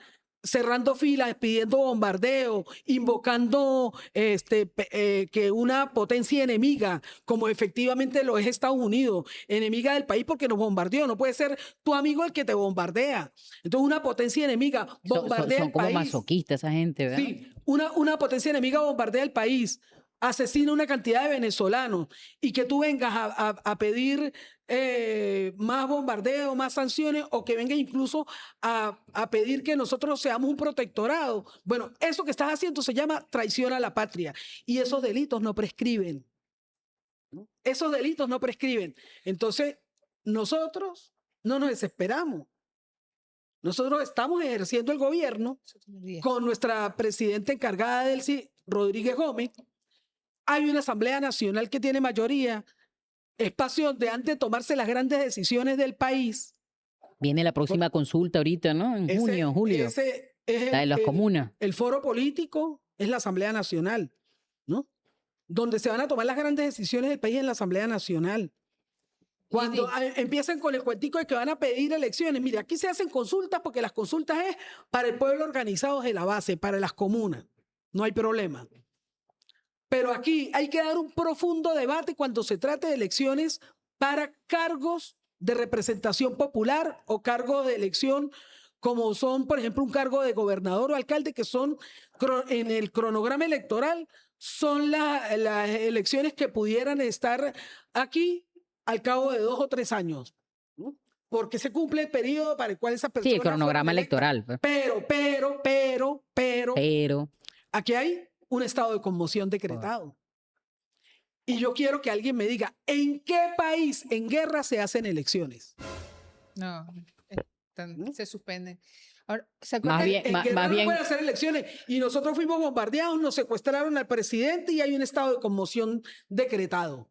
cerrando filas, pidiendo bombardeo, invocando que una potencia enemiga, como efectivamente lo es Estados Unidos, enemiga del país porque nos bombardeó. No puede ser tu amigo el que te bombardea. Entonces una potencia enemiga bombardea Son el como país. masoquistas esa gente, ¿verdad? Sí, una potencia enemiga bombardea el país, asesina una cantidad de venezolanos y que tú vengas a pedir más bombardeo, más sanciones o que venga incluso a pedir que nosotros seamos un protectorado. Bueno, eso que estás haciendo se llama traición a la patria y esos delitos no prescriben, ¿no? Esos delitos no prescriben. Entonces, nosotros no nos desesperamos. Nosotros estamos ejerciendo el gobierno con nuestra presidenta encargada, Delcy Rodríguez Gómez. Hay una Asamblea Nacional que tiene mayoría. Espacio donde antes de tomarse las grandes decisiones del país. Viene la próxima consulta ahorita, ¿no? En junio, julio. Ese es La de las comunas. El foro político es la Asamblea Nacional, ¿no? Donde se van a tomar las grandes decisiones del país en la Asamblea Nacional. Cuando empiezan con el cuentico de que van a pedir elecciones, mire, aquí se hacen consultas porque las consultas es para el pueblo organizado de la base, para las comunas. No hay problema. Pero aquí hay que dar un profundo debate cuando se trate de elecciones para cargos de representación popular o cargos de elección como son, por ejemplo, un cargo de gobernador o alcalde, que son en el cronograma electoral, son las elecciones que pudieran estar aquí al cabo de 2 o 3 años, ¿no? Porque se cumple el periodo para el cual esa persona... Sí, el cronograma electoral. Pues. Pero, aquí hay un estado de conmoción decretado. Y yo quiero que alguien me diga, ¿en qué país en guerra se hacen elecciones? No, se suspenden. Ahora, Más bien, en guerra más no bien. pueden hacer elecciones. Y nosotros fuimos bombardeados, nos secuestraron al presidente y hay un estado de conmoción decretado.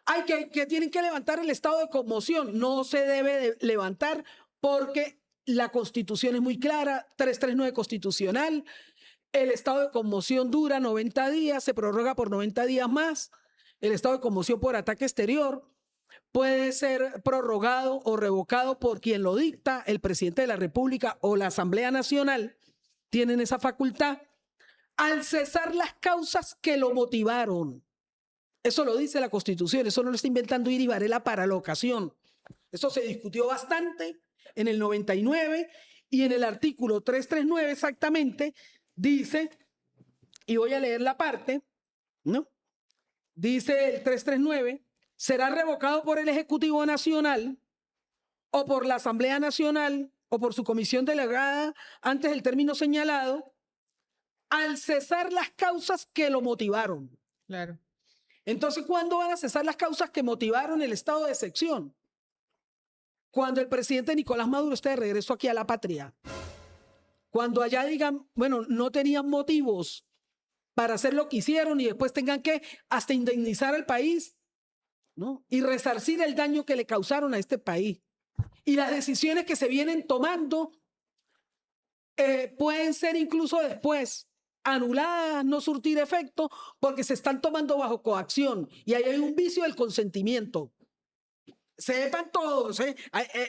Ay, que tienen que levantar el estado de conmoción. No se debe de levantar porque la Constitución es muy clara, 339 constitucional. El estado de conmoción dura 90 días, se prorroga por 90 días más. El estado de conmoción por ataque exterior puede ser prorrogado o revocado por quien lo dicta, el presidente de la República o la Asamblea Nacional. Tienen esa facultad al cesar las causas que lo motivaron. Eso lo dice la Constitución, eso no lo está inventando Iri Varela para la ocasión. Eso se discutió bastante en el 99 y en el artículo 339 exactamente dice, y voy a leer la parte, ¿no? Dice el 339, será revocado por el Ejecutivo Nacional o por la Asamblea Nacional o por su comisión delegada antes del término señalado al cesar las causas que lo motivaron. Claro. Entonces, ¿cuándo van a cesar las causas que motivaron el estado de excepción? Cuando el presidente Nicolás Maduro esté de regreso aquí a la patria. Cuando allá digan, bueno, no tenían motivos para hacer lo que hicieron y después tengan que hasta indemnizar al país, ¿no? Y resarcir el daño que le causaron a este país. Y las decisiones que se vienen tomando pueden ser incluso después anuladas, no surtir efecto, porque se están tomando bajo coacción. Y ahí hay un vicio del consentimiento. Sepan todos, ¿eh?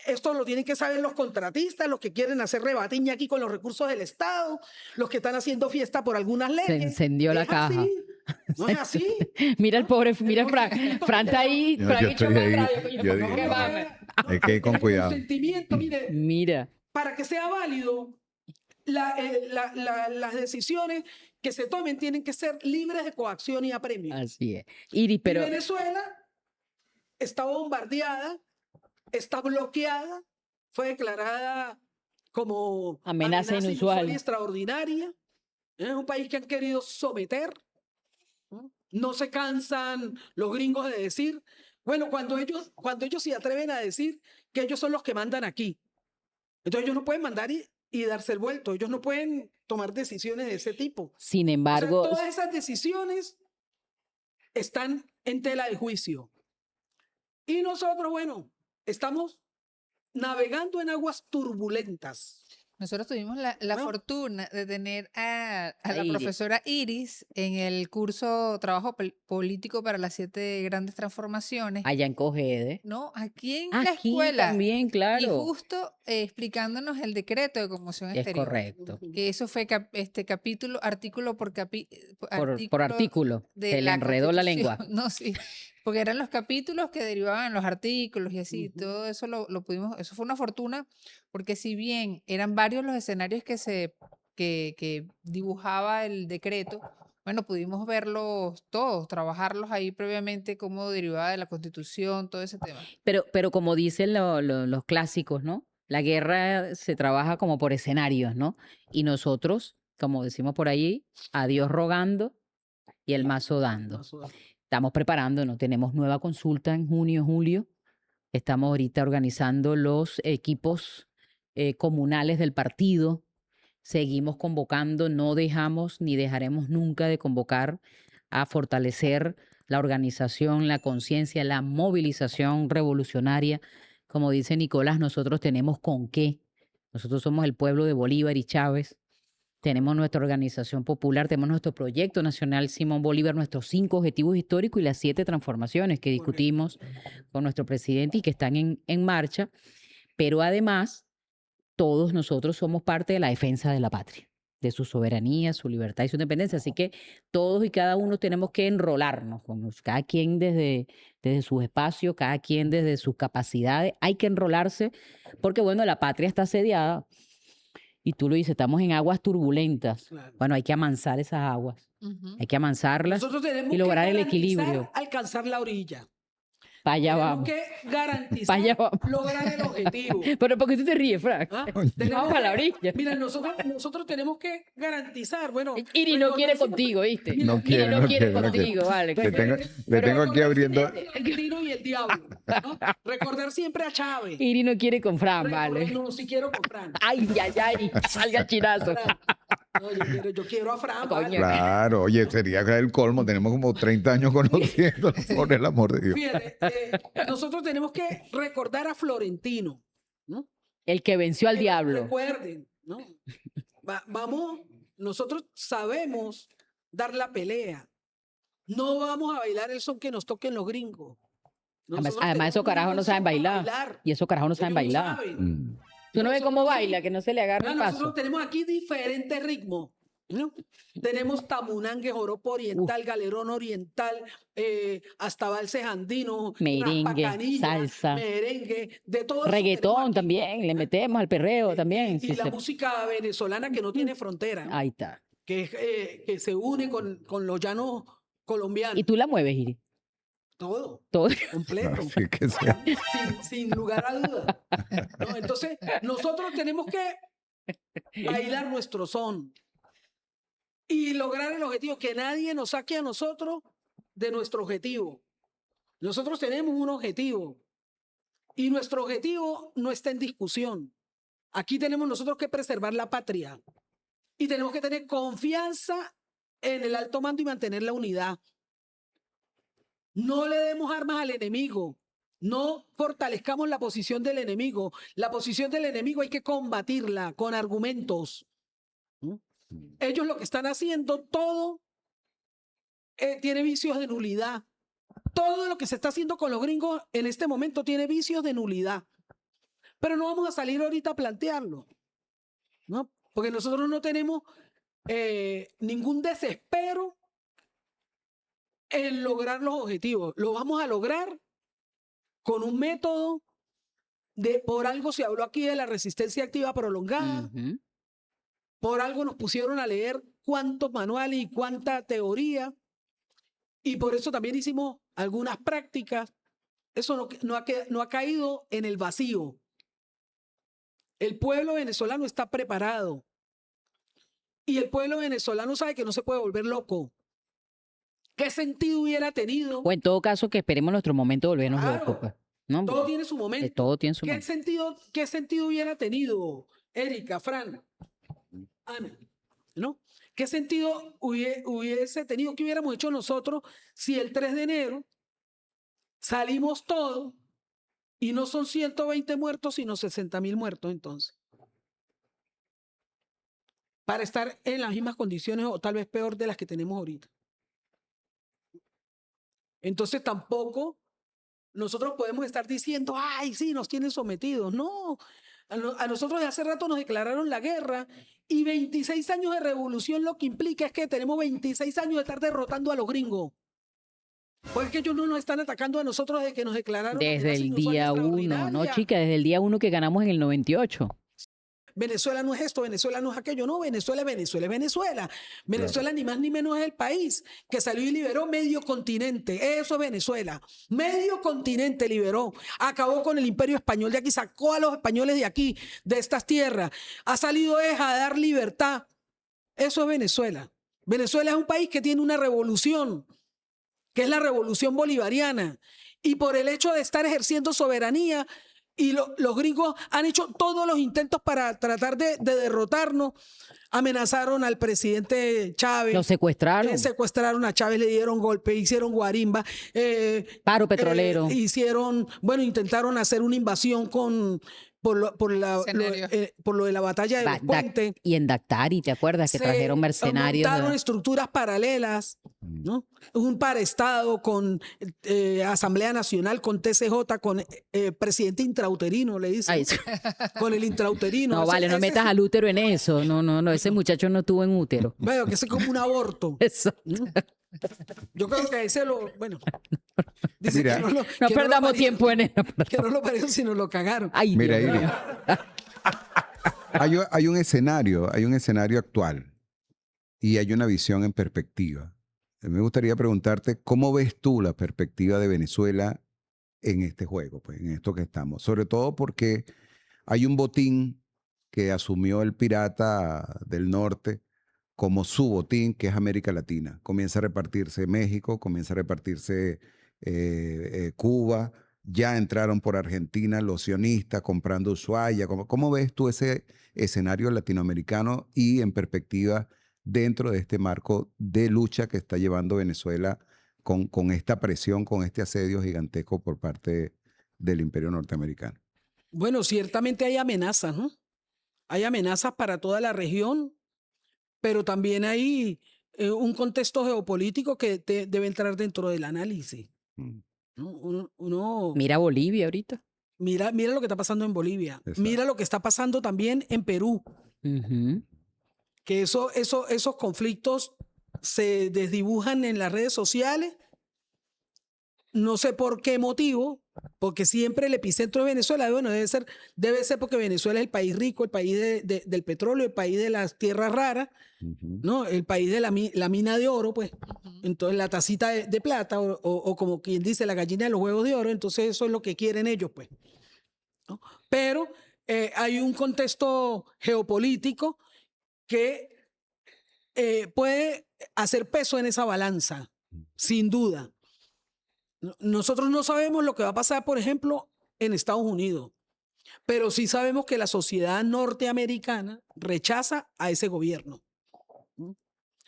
Esto lo tienen que saber los contratistas, los que quieren hacer rebatiña aquí con los recursos del Estado, los que están haciendo fiesta por algunas leyes. Se encendió la Es caja. así, no es así. Mira el pobre, mira Fran. Fran está ahí. Yo Fran estoy echó para ahí, atrás, coño, yo ¿cómo dije, que no, vamos? hay que ir con El cuidado. consentimiento, mire, Mira. para que sea válido, las decisiones que se tomen tienen que ser libres de coacción y apremio. Así es. Iris, Y pero Venezuela está bombardeada, está bloqueada, fue declarada como Amenaza inusual. y extraordinaria. Es un país que han querido someter. No se cansan los gringos de decir, bueno, cuando ellos se atreven a decir que ellos son los que mandan aquí. Entonces ellos no pueden mandar y darse el vuelto. Ellos no pueden tomar decisiones de ese tipo. sin O sea, embargo, todas esas decisiones están en tela de juicio. Y nosotros, bueno, estamos navegando en aguas turbulentas. Nosotros tuvimos la Bueno. fortuna de tener a la Iris. profesora Iris en el curso Trabajo Político para las 7 grandes transformaciones. allá en Cogede. No, aquí en la Aquí escuela. también, Y claro. justo explicándonos el decreto de conmoción Es exterior. correcto. Que eso fue capítulo, artículo por Por artículo. Se le enredó la lengua. No, sí, porque eran los capítulos que derivaban en los artículos y así, Ujú. todo eso lo pudimos, eso fue una fortuna, porque si bien eran varios los escenarios que dibujaba el decreto, bueno, pudimos verlos todos, trabajarlos ahí previamente, cómo derivaba de la Constitución, todo ese tema. Pero como dicen los clásicos, ¿no? La guerra se trabaja como por escenarios, ¿no? Y nosotros, como decimos por ahí, a Dios rogando y el mazo dando. Estamos preparándonos, tenemos nueva consulta en junio, julio. Estamos ahorita organizando los equipos comunales del partido. Seguimos convocando, no dejamos ni dejaremos nunca de convocar a fortalecer la organización, la conciencia, la movilización revolucionaria. Como dice Nicolás, nosotros tenemos con qué. Nosotros somos el pueblo de Bolívar y Chávez. Tenemos nuestra organización popular, tenemos nuestro proyecto nacional Simón Bolívar, nuestros 5 objetivos históricos y las 7 transformaciones que discutimos con nuestro presidente y que están en marcha. Pero además, todos nosotros somos parte de la defensa de la patria, de su soberanía, su libertad y su independencia. Así que todos y cada uno tenemos que enrolarnos, cada quien desde sus espacios, cada quien desde sus capacidades. Hay que enrolarse porque, bueno, la patria está asediada. Y tú lo dices, estamos en aguas turbulentas. Claro. Bueno, hay que amansar esas aguas, Ujú. hay que amansarlas Nosotros tenemos y lograr que el garantizar equilibrio. alcanzar la orilla. Para allá Tenemos vamos. que Pa' garantizar allá vamos. lograr el objetivo. Pero ¿por qué tú te ríes, Frank? ¿Ah? Vamos Tenemos a la que- orilla. Mira, nosotros tenemos que garantizar, bueno, Iri no quiere reconocer- contigo, ¿viste? Mira, No Iri quiere, no no quiere quiere, no quiere. contigo, vale. Le tengo, Pero le tengo aquí abriendo. El tiro y el diablo. ¿no? Recordar siempre a Chávez. Iri no quiere con Fran, vale. No, si quiero con Fran. Ay, ay, ay, salga chinazo. Fran. No, yo quiero a Fran. Coño. vale. Claro, oye, sería el colmo. Tenemos como 30 años conociendo, por el amor de Dios. Fíjate, nosotros tenemos que recordar a Florentino, ¿no? El que venció al diablo. Recuerden, ¿no? Vamos, nosotros sabemos dar la pelea. No vamos a bailar el son que nos toquen los gringos. Nosotros Además, esos tenemos carajos un no saben son para bailar. Y esos carajos no saben Ellos bailar. saben. Mm. Tú no ves cómo Nosotros sí. baila, que no se le agarra el Nosotros paso. tenemos aquí diferentes ritmos, ¿no? Tenemos tamunangue, joropo oriental, galerón oriental, hasta valses andinos, Merengue, raspacanilla, salsa. merengue, de todo eso Reggaetón tenemos aquí. también, le metemos al perreo también. Y si la se- música venezolana que no tiene frontera, ¿no? Ahí está. que se une con los llanos colombianos. Y tú la mueves, Iri. Todo, Todo. completo, Así que sea. sin lugar a duda. ¿No? Entonces, nosotros tenemos que bailar nuestro son y lograr el objetivo, que nadie nos saque a nosotros de nuestro objetivo. Nosotros tenemos un objetivo y nuestro objetivo no está en discusión. Aquí tenemos nosotros que preservar la patria y tenemos que tener confianza en el alto mando y mantener la unidad. No le demos armas al enemigo. No fortalezcamos la posición del enemigo. La posición del enemigo hay que combatirla con argumentos. ¿Mm? Ellos lo que están haciendo todo tiene vicios de nulidad. Todo lo que se está haciendo con los gringos en este momento tiene vicios de nulidad. Pero no vamos a salir ahorita a plantearlo, ¿no? Porque nosotros no tenemos ningún desespero en lograr los objetivos. Lo vamos a lograr con un método por algo se habló aquí de la resistencia activa prolongada, Ujú. por algo nos pusieron a leer cuántos manuales y cuánta teoría, y por eso también hicimos algunas prácticas. Eso no ha caído en el vacío. El pueblo venezolano está preparado. Y el pueblo venezolano sabe que no se puede volver loco. ¿Qué sentido hubiera tenido? O en todo caso, que esperemos nuestro momento de volvernos Claro. locos, pues, ¿no? Todo tiene su momento. Todo tiene su momento. ¿Qué sentido hubiera tenido, Erika, Fran, Ana? ¿No? ¿Qué sentido hubiese tenido que hubiéramos hecho nosotros si el 3 de enero salimos todos y no son 120 muertos, sino 60.000 muertos entonces? Para estar en las mismas condiciones o tal vez peor de las que tenemos ahorita. Entonces tampoco nosotros podemos estar diciendo, ay, sí, nos tienen sometidos. No, a nosotros de hace rato nos declararon la guerra y 26 años de revolución lo que implica es que tenemos 26 años de estar derrotando a los gringos. Porque ellos no nos están atacando a nosotros desde que nos declararon la Desde guerra el inusual día 1, ¿no, extraordinaria. chica? Desde el día 1 que ganamos en el 98. Venezuela no es esto, Venezuela no es aquello, no, Venezuela es Venezuela, es Venezuela. Venezuela ni más ni menos es el país que salió y liberó medio continente, eso es Venezuela. Medio continente liberó, acabó con el imperio español de aquí, sacó a los españoles de aquí, de estas tierras, ha salido a dar libertad, eso es Venezuela. Venezuela es un país que tiene una revolución, que es la revolución bolivariana, y por el hecho de estar ejerciendo soberanía, y los gringos han hecho todos los intentos para tratar de derrotarnos. Amenazaron al presidente Chávez. Lo secuestraron. Secuestraron a Chávez, le dieron golpe, hicieron guarimba. Paro petrolero. Intentaron hacer una invasión por lo de la batalla de los puentes. Y en Dactari, ¿te acuerdas? Que trajeron mercenarios. Montaron estructuras paralelas, ¿no? Un paraestado con Asamblea Nacional, con TCJ, con presidente intrauterino, le dicen. Ay, con el intrauterino. no, vale, no metas al útero en eso. No, ese muchacho no tuvo en útero. Bueno, que es como un aborto. Eso. ¿No? Yo creo que ese bueno. Dice Mira, que No que perdamos lo tiempo en eso. Que no lo parieron, sino lo cagaron. Ay, Mira, Dios mío. hay un escenario actual y hay una visión en perspectiva. Me gustaría preguntarte, ¿cómo ves tú la perspectiva de Venezuela en este juego, pues, en esto que estamos? Sobre todo porque hay un botín que asumió el pirata del norte como su botín, que es América Latina. Comienza a repartirse México, comienza a repartirse Cuba, ya entraron por Argentina los sionistas comprando Ushuaia. ¿Cómo ves tú ese escenario latinoamericano y en perspectiva dentro de este marco de lucha que está llevando Venezuela con esta presión, con este asedio gigantesco por parte del imperio norteamericano? Bueno, ciertamente hay amenazas, ¿no? Hay amenazas para toda la región, pero también hay un contexto geopolítico que debe entrar dentro del análisis, ¿no? Uno Mira Bolivia ahorita. mira lo que está pasando en Bolivia. Exacto. Mira lo que está pasando también en Perú. Ujú. Que esos conflictos se desdibujan en las redes sociales. No sé por qué motivo, porque siempre el epicentro de Venezuela, bueno, debe ser porque Venezuela es el país rico, el país del petróleo, el país de las tierras raras, ¿no? El país de la mina de oro, pues. Entonces la tacita de plata, o como quien dice, la gallina de los huevos de oro, entonces eso es lo que quieren ellos, pues, ¿no? Pero hay un contexto geopolítico que puede hacer peso en esa balanza, sin duda. Nosotros no sabemos lo que va a pasar, por ejemplo, en Estados Unidos, pero sí sabemos que la sociedad norteamericana rechaza a ese gobierno.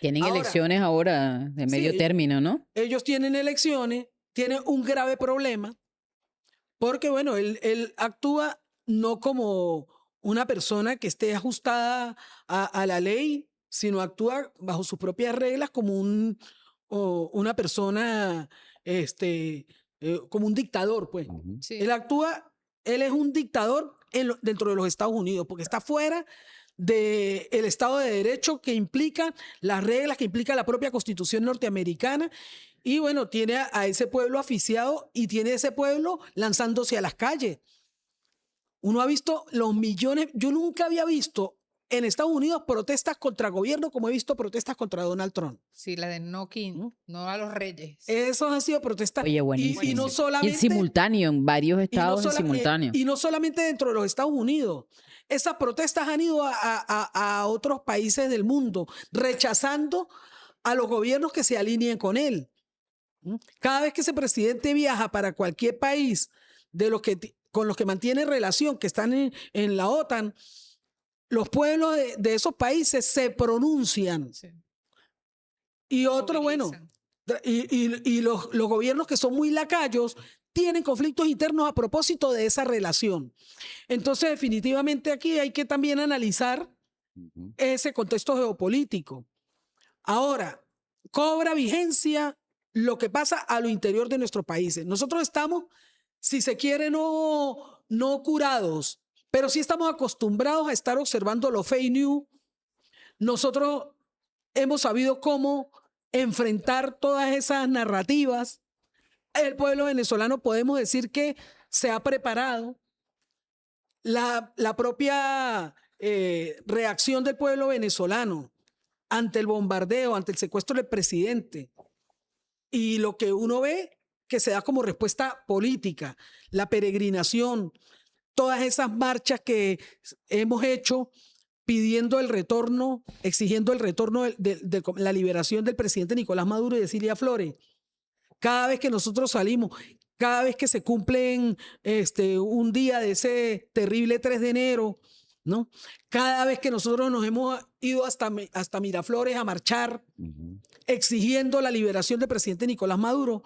Tienen Ahora, elecciones ahora de medio sí, término, ¿no? Ellos tienen elecciones, tienen un grave problema, porque, bueno, él actúa no como una persona que esté ajustada a la ley, sino actúa bajo sus propias reglas como un o una persona como un dictador, pues. Ujú. Sí. Él es un dictador dentro de los Estados Unidos, porque está fuera del Estado de Derecho que implica las reglas, que implica la propia Constitución norteamericana. Y bueno, tiene a ese pueblo asfixiado y tiene a ese pueblo lanzándose a las calles. Uno ha visto los millones, yo nunca había visto en Estados Unidos protestas contra gobierno como he visto protestas contra Donald Trump. Sí, la de no king, no a los reyes. Esos han sido protestas. Oye, Y buenísimo. no Y solamente. en simultáneo, en varios y no estados en sola- simultáneo. y no solamente dentro de los Estados Unidos. Esas protestas han ido a otros países del mundo, rechazando a los gobiernos que se alineen con él. Cada vez que ese presidente viaja para cualquier país con los que mantiene relación, que están en la OTAN, los pueblos de esos países se pronuncian. Sí. Y otro, bueno, Movilizan. y los gobiernos que son muy lacayos tienen conflictos internos a propósito de esa relación. Entonces, definitivamente aquí hay que también analizar Ujú. ese contexto geopolítico. Ahora, cobra vigencia lo que pasa a lo interior de nuestros países. Nosotros estamos, si se quiere, no curados, pero sí estamos acostumbrados a estar observando los fake news. Nosotros hemos sabido cómo enfrentar todas esas narrativas. El pueblo venezolano podemos decir que se ha preparado. La propia reacción del pueblo venezolano ante el bombardeo, ante el secuestro del presidente, y lo que uno ve que se da como respuesta política, la peregrinación, todas esas marchas que hemos hecho pidiendo el retorno, exigiendo el retorno de la liberación del presidente Nicolás Maduro y de Cilia Flores. Cada vez que nosotros salimos, cada vez que se cumplen un día de ese terrible 3 de enero, ¿no? Cada vez que nosotros nos hemos ido hasta Miraflores a marchar, Ujú. exigiendo la liberación del presidente Nicolás Maduro,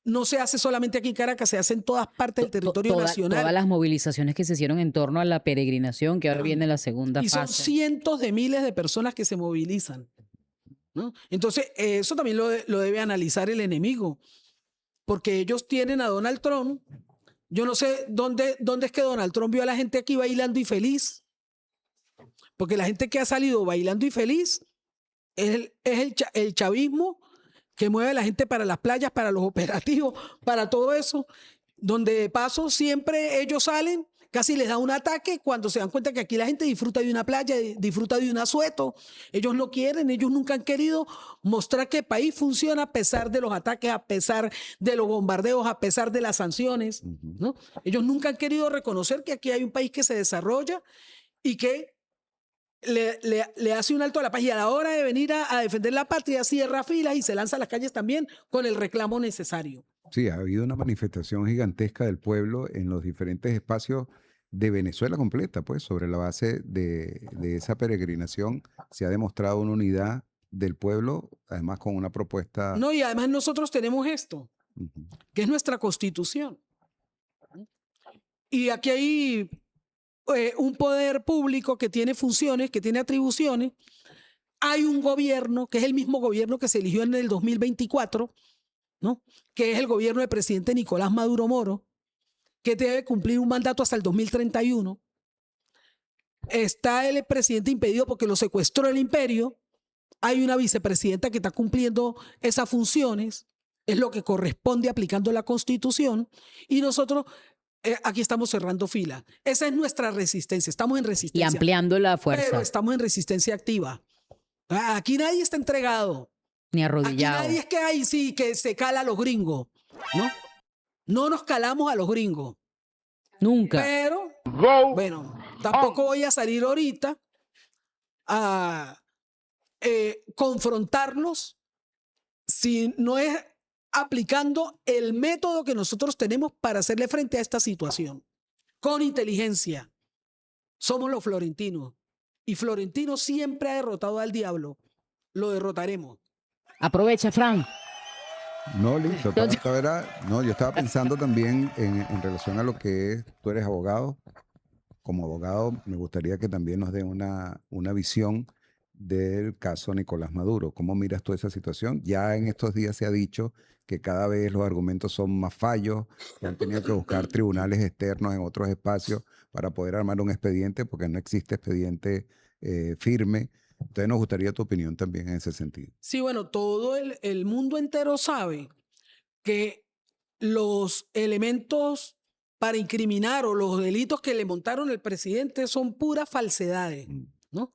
no se hace solamente aquí en Caracas, se hace en todas partes del territorio nacional. Todas las movilizaciones que se hicieron en torno a la peregrinación, que ahora viene la segunda Y son fase. cientos de miles de personas que se movilizan, ¿no? Entonces, eso también lo debe analizar el enemigo, porque ellos tienen a Donald Trump. Yo no sé dónde es que Donald Trump vio a la gente aquí bailando y feliz, porque la gente que ha salido bailando y feliz es el chavismo que mueve a la gente para las playas, para los operativos, para todo eso, donde de paso siempre ellos salen, casi les da un ataque cuando se dan cuenta que aquí la gente disfruta de una playa, disfruta de un asueto. Ellos no quieren, ellos nunca han querido mostrar que el país funciona a pesar de los ataques, a pesar de los bombardeos, a pesar de las sanciones, ¿no? Ellos nunca han querido reconocer que aquí hay un país que se desarrolla y que le hace un alto a la paz, y a la hora de venir a defender la patria cierra filas y se lanza a las calles también con el reclamo necesario. Sí, ha habido una manifestación gigantesca del pueblo en los diferentes espacios de Venezuela completa, pues sobre la base de esa peregrinación se ha demostrado una unidad del pueblo, además con una propuesta. No, y además nosotros tenemos esto, Ujú. que es nuestra Constitución. Y aquí hay un poder público que tiene funciones, que tiene atribuciones. Hay un gobierno, que es el mismo gobierno que se eligió en el 2024, ¿no? Que es el gobierno del presidente Nicolás Maduro Moro, que debe cumplir un mandato hasta el 2031. Está el presidente impedido porque lo secuestró el imperio. Hay una vicepresidenta que está cumpliendo esas funciones. Es lo que corresponde aplicando la Constitución. Y nosotros aquí estamos cerrando fila. Esa es nuestra resistencia. Estamos en Y resistencia. ampliando la Pero fuerza, estamos en resistencia activa. Aquí nadie está entregado. ni Aquí arrodillado. nadie es que hay sí que se cala a los gringos, ¿no? No nos calamos a los gringos. Nunca. Pero, bueno, tampoco voy a salir ahorita a confrontarlos si no es aplicando el método que nosotros tenemos para hacerle frente a esta situación. Con inteligencia. Somos los florentinos. Y Florentino siempre ha derrotado al diablo. Lo derrotaremos. Aprovecha, Fran. No, listo. No, yo estaba pensando también en relación a lo que es, tú eres abogado. Como abogado, me gustaría que también nos den una visión del caso Nicolás Maduro. ¿Cómo miras tú esa situación? Ya en estos días se ha dicho que cada vez los argumentos son más fallos, que han tenido que buscar tribunales externos en otros espacios para poder armar un expediente, porque no existe expediente firme. Entonces nos gustaría tu opinión también en ese sentido. Sí, bueno, todo el mundo entero sabe que los elementos para incriminar o los delitos que le montaron al presidente son puras falsedades, ¿no?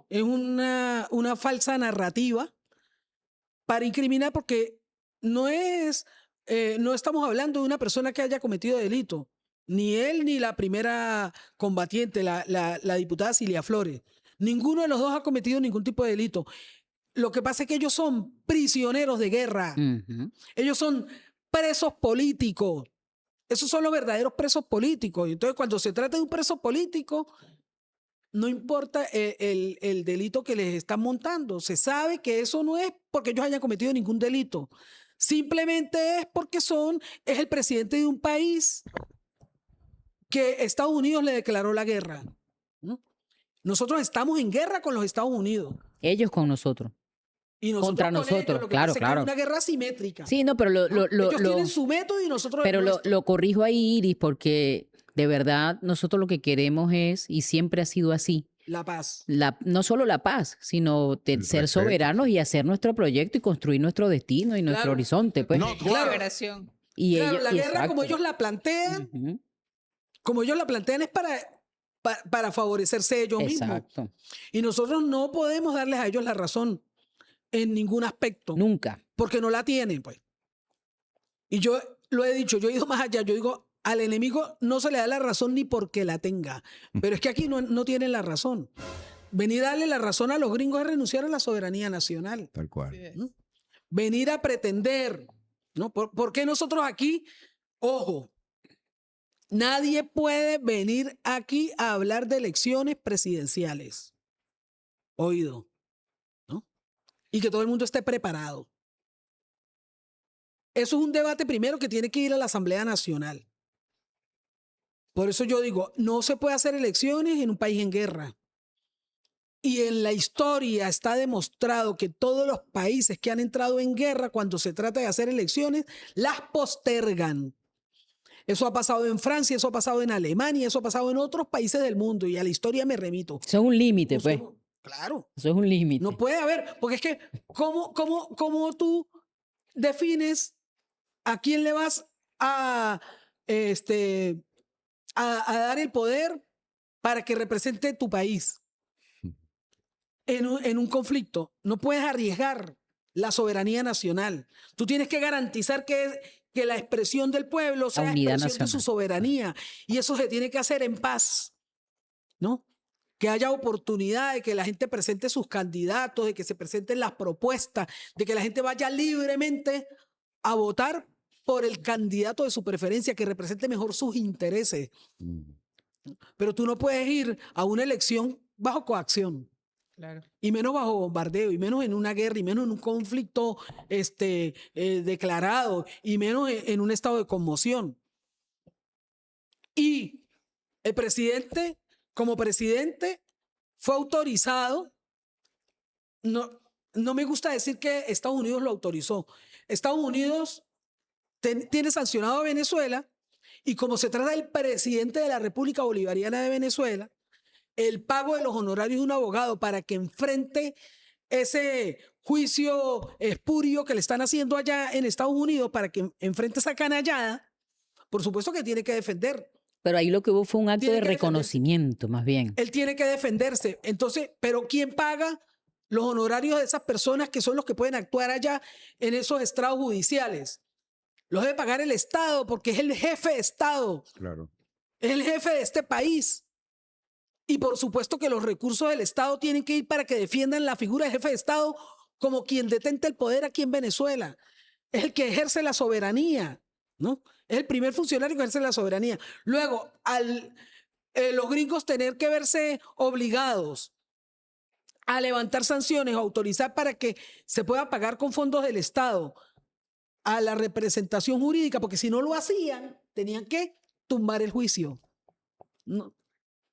Es una falsa narrativa para incriminar, porque no estamos hablando de una persona que haya cometido delito, ni él ni la primera combatiente, la diputada Cilia Flores. Ninguno de los dos ha cometido ningún tipo de delito. Lo que pasa es que ellos son prisioneros de guerra. Ellos son presos políticos. Esos son los verdaderos presos políticos. Y entonces, cuando se trata de un preso político, no importa el delito que les están montando. Se sabe que eso no es porque ellos hayan cometido ningún delito. Simplemente es porque es el presidente de un país que Estados Unidos le declaró la guerra, ¿no? Nosotros estamos en guerra con los Estados Unidos. Ellos con nosotros. Y nosotros Contra con nosotros, ellos. Lo que claro, pasa es que claro. es una guerra asimétrica. Sí, no, pero Ellos tienen su método y nosotros el pero nuestro. lo corrijo ahí, Iris, porque de verdad nosotros lo que queremos es, y siempre ha sido así, La paz. no solo la paz, sino El ser respeto, soberanos y hacer nuestro proyecto y construir nuestro destino y nuestro Claro. horizonte. Pues. Claro. Liberación. Y Claro, ellos, la y guerra, exacto. como ellos la plantean, es para favorecerse ellos mismos. Exacto. Y nosotros no podemos darles a ellos la razón en ningún aspecto. Nunca. Porque no la tienen, pues. Y yo lo he dicho, yo he ido más allá. Yo digo, al enemigo no se le da la razón ni porque la tenga. Pero es que aquí no tienen la razón. Venir a darle la razón a los gringos es renunciar a la soberanía nacional. Tal cual. ¿No? Venir a pretender, ¿no? ¿Por qué nosotros aquí? Ojo, nadie puede venir aquí a hablar de elecciones presidenciales. Oído, ¿no? Y que todo el mundo esté preparado. Eso es un debate primero que tiene que ir a la Asamblea Nacional. Por eso yo digo, no se puede hacer elecciones en un país en guerra. Y en la historia está demostrado que todos los países que han entrado en guerra, cuando se trata de hacer elecciones, las postergan. Eso ha pasado en Francia, eso ha pasado en Alemania, eso ha pasado en otros países del mundo, y a la historia me remito. Eso es un límite, pues. Nosotros- Claro. Eso es un límite. No puede haber, porque es que, ¿cómo tú defines a quién le vas a dar el poder para que represente tu país en un conflicto? No puedes arriesgar la soberanía nacional. Tú tienes que garantizar que la expresión del pueblo sea unidad expresión de su nacional. soberanía, y eso se tiene que hacer en paz, ¿no? Que haya oportunidad de que la gente presente sus candidatos, de que se presenten las propuestas, de que la gente vaya libremente a votar por el candidato de su preferencia, que represente mejor sus intereses. Pero tú no puedes ir a una elección bajo coacción, Claro. y menos bajo bombardeo, y menos en una guerra, y menos en un conflicto declarado, y menos en un estado de conmoción. Y el presidente, como presidente, fue autorizado. No me gusta decir que Estados Unidos lo autorizó. Estados Unidos tiene sancionado a Venezuela, y como se trata del presidente de la República Bolivariana de Venezuela, el pago de los honorarios de un abogado para que enfrente ese juicio espurio que le están haciendo allá en Estados Unidos, para que enfrente esa canallada, por supuesto que tiene que defender. Pero ahí lo que hubo fue un acto Tiene de que defenderse. reconocimiento, más bien. Él tiene que defenderse. Entonces, ¿pero quién paga los honorarios de esas personas que son los que pueden actuar allá en esos estrados judiciales? Los debe pagar el Estado, porque es el jefe de Estado. Claro. Es el jefe de este país. Y por supuesto que los recursos del Estado tienen que ir para que defiendan la figura de jefe de Estado como quien detenta el poder aquí en Venezuela. Es el que ejerce la soberanía, ¿no? Es el primer funcionario que ejerce la soberanía. Luego, los gringos tener que verse obligados a levantar sanciones, a autorizar para que se pueda pagar con fondos del Estado a la representación jurídica, porque si no lo hacían, tenían que tumbar el juicio. No.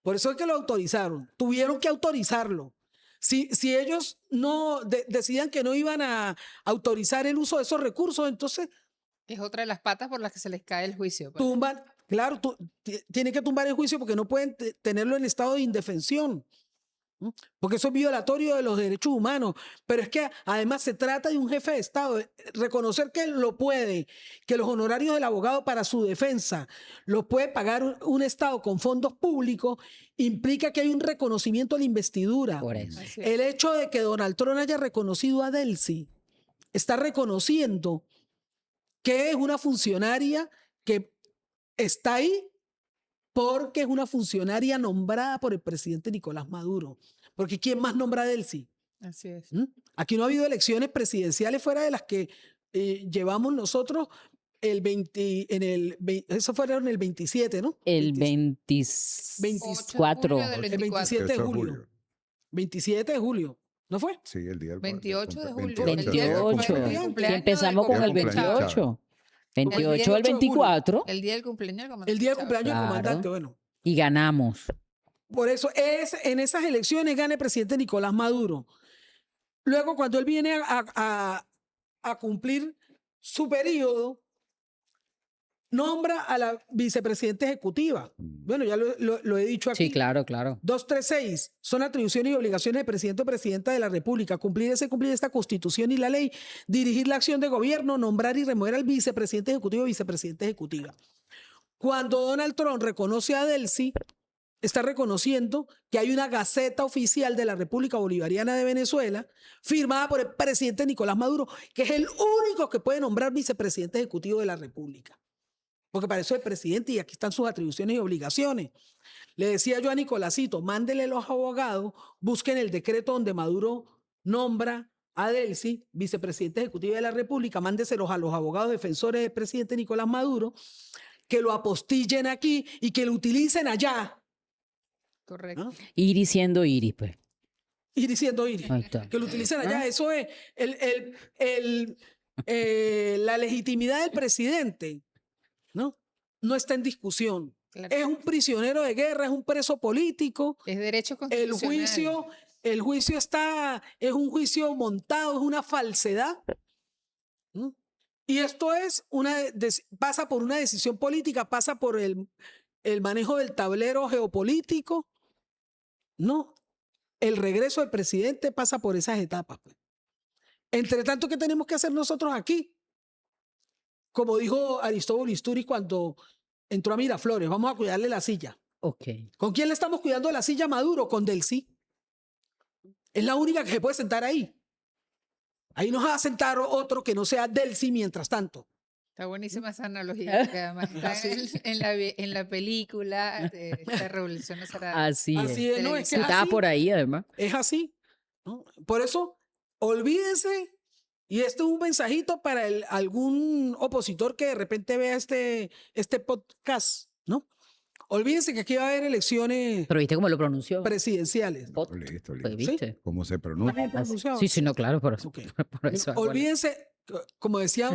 Por eso es que lo autorizaron. Tuvieron que autorizarlo. Si ellos no decidían que no iban a autorizar el uso de esos recursos, entonces Es otra de las patas por las que se les cae el juicio. Pues. tumban, claro, tienen que tumbar el juicio porque no pueden tenerlo en estado de indefensión. ¿Mm? Porque eso es violatorio de los derechos humanos. Pero es que además se trata de un jefe de Estado. Reconocer que lo puede, que los honorarios del abogado para su defensa los puede pagar un Estado con fondos públicos, implica que hay un reconocimiento a la investidura. Por eso. Así es. El hecho de que Donald Trump haya reconocido a Delcy está reconociendo que es una funcionaria que está ahí porque es una funcionaria nombrada por el presidente Nicolás Maduro. Porque ¿quién más nombra a Delcy? Así es. ¿Mm? Aquí no ha habido elecciones presidenciales fuera de las que llevamos nosotros el 20, eso fueron el 27, ¿no? El 24. 24. El 27 de 28 de julio. 27 de julio. ¿No fue? Sí, el día del 28 de julio. 28. del Y cumpleaños empezamos con el del cumpleaños. 28. El 28 al 28 de julio. 24 El día del cumpleaños del comandante El día del Chávez. cumpleaños del Claro. comandante, bueno. y ganamos. Por eso en esas elecciones gana el presidente Nicolás Maduro. Luego, cuando él viene a cumplir su periodo, nombra a la vicepresidenta ejecutiva. Bueno, ya lo he dicho aquí. Sí, claro, claro. 236 son atribuciones y obligaciones del presidente o presidenta de la República. Cumplir esta Constitución y la ley. Dirigir la acción de gobierno, nombrar y remover al vicepresidente ejecutivo o vicepresidenta ejecutiva. Cuando Donald Trump reconoce a Delcy, está reconociendo que hay una gaceta oficial de la República Bolivariana de Venezuela firmada por el presidente Nicolás Maduro, que es el único que puede nombrar vicepresidente ejecutivo de la República. Porque para eso es el presidente y aquí están sus atribuciones y obligaciones. Le decía yo a Nicolásito, mándele a los abogados, busquen el decreto donde Maduro nombra a Delcy, vicepresidente ejecutivo de la República, mándeselos a los abogados defensores del presidente Nicolás Maduro, que lo apostillen aquí y que lo utilicen allá. Correcto. ¿No? Iris siendo Iris, pues. Ir diciendo ir. Ahí está. Que lo utilicen allá. Eso es la legitimidad del presidente, ¿no? No está en discusión. Claro. Es un prisionero de guerra, es un preso político. Es derecho El constitucional. juicio es un juicio montado, es una falsedad. ¿No? Y esto es pasa por una decisión política, pasa por el manejo del tablero geopolítico. No, el regreso del presidente pasa por esas etapas. Pues. Entre tanto, ¿qué tenemos que hacer nosotros aquí? Como dijo Aristóbulo Istúriz cuando entró a Miraflores, vamos a cuidarle la silla. Ok. ¿Con quién le estamos cuidando la silla a Maduro? Con Delcy. Es la única que se puede sentar ahí. Ahí nos va a sentar otro que no sea Delcy mientras tanto. Está buenísima esa analogía, porque además está en la película de esta Revolución Nacional. Así es. Así es, no, es que Sí, estaba así. por ahí, además. Es así. ¿No? Por eso, olvídense, y este es un mensajito para algún opositor que de repente vea este podcast, ¿no? Olvídense que aquí va a haber elecciones Pero viste cómo lo pronunció. presidenciales. Pot. Listo, Pues, listo. ¿viste? ¿Cómo se ¿Está pronuncia? bien pronunciado? Sí, sí, no, claro, por eso. Ok. Por eso Olvídense, como decía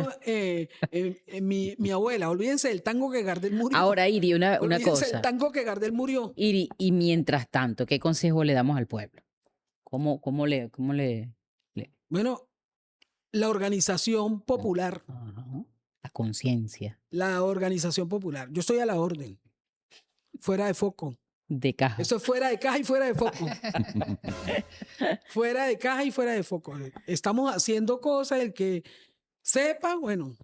mi abuela, olvídense del tango que Gardel murió. Ahora, Iri, una Olvídense cosa. del tango que Gardel murió. Iri, y mientras tanto, ¿qué consejo le damos al pueblo? ¿Cómo le... Bueno, la organización popular, Ajá. La conciencia la organización popular. Yo estoy a la orden. Fuera de foco. de caja. Eso es fuera de caja y fuera de foco. Fuera de caja y fuera de foco. Estamos haciendo cosas, el que sepa, bueno,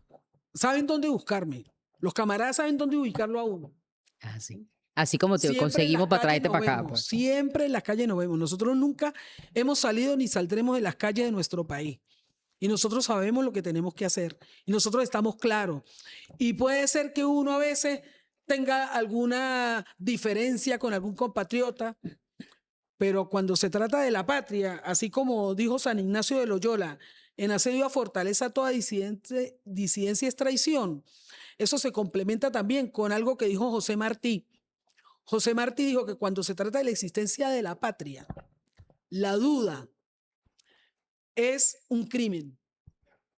saben dónde buscarme. Los camaradas saben dónde ubicarlo a uno. Así como te Siempre en conseguimos las para calles traerte nos para acá. vemos, Pues. Siempre en las calles nos vemos. Nosotros nunca hemos salido ni saldremos de las calles de nuestro país. Y nosotros sabemos lo que tenemos que hacer. Y nosotros estamos claros. Y puede ser que uno a veces tenga alguna diferencia con algún compatriota, pero cuando se trata de la patria, así como dijo San Ignacio de Loyola, en asedio a fortaleza toda disidencia es traición. Eso se complementa también con algo que dijo José Martí. José Martí dijo que cuando se trata de la existencia de la patria, la duda es un crimen,